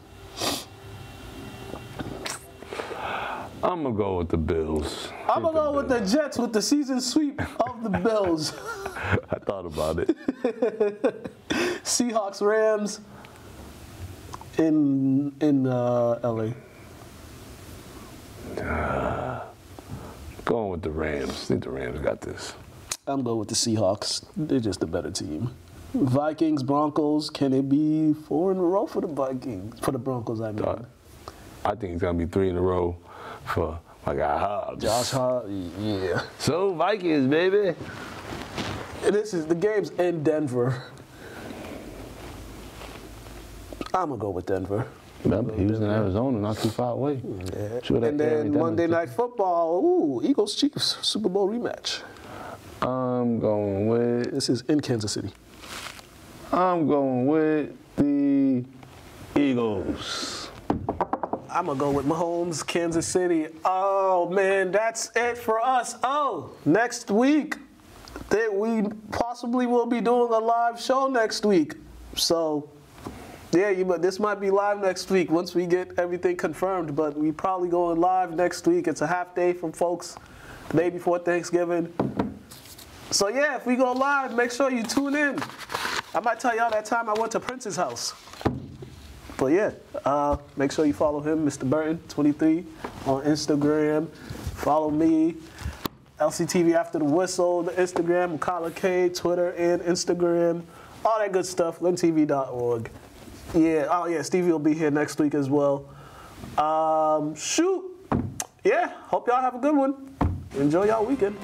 I'm going to go with the Bills. I'm going to go with the Jets with the season sweep of the Bills. I thought about it. Seahawks, Rams in LA. Going with the Rams. I think the Rams got this. I'm going with the Seahawks. They're just a better team. Vikings, Broncos. Can it be 4 in a row for the Vikings? For the Broncos, I mean. I think it's going to be 3 in a row for my guy Hobbs. Josh Hobbs, yeah. So, Vikings, baby. And the game's in Denver. I'm going to go with Denver. Remember, he was in Arizona, not too far away. Yeah. Sure, and then Monday Night Football, Eagles-Chiefs, Super Bowl rematch. I'm going with... This is in Kansas City. I'm going with the Eagles. I'm going to go with Mahomes, Kansas City. Oh, man, that's it for us. Oh, next week, we possibly will be doing a live show next week. So... yeah, but this might be live next week once we get everything confirmed, but we probably going live next week. It's a half day from folks the day before Thanksgiving. So yeah, if we go live, make sure you tune in. I might tell y'all that time I went to Prince's house. But yeah, make sure you follow him, Mr. Burton 23 on Instagram. Follow me, LCTV After the Whistle, the Instagram, Mukala K, Twitter and Instagram. All that good stuff, lentv.org. Yeah, oh yeah, Stevie will be here next week as well. Shoot. Yeah, hope y'all have a good one. Enjoy y'all weekend.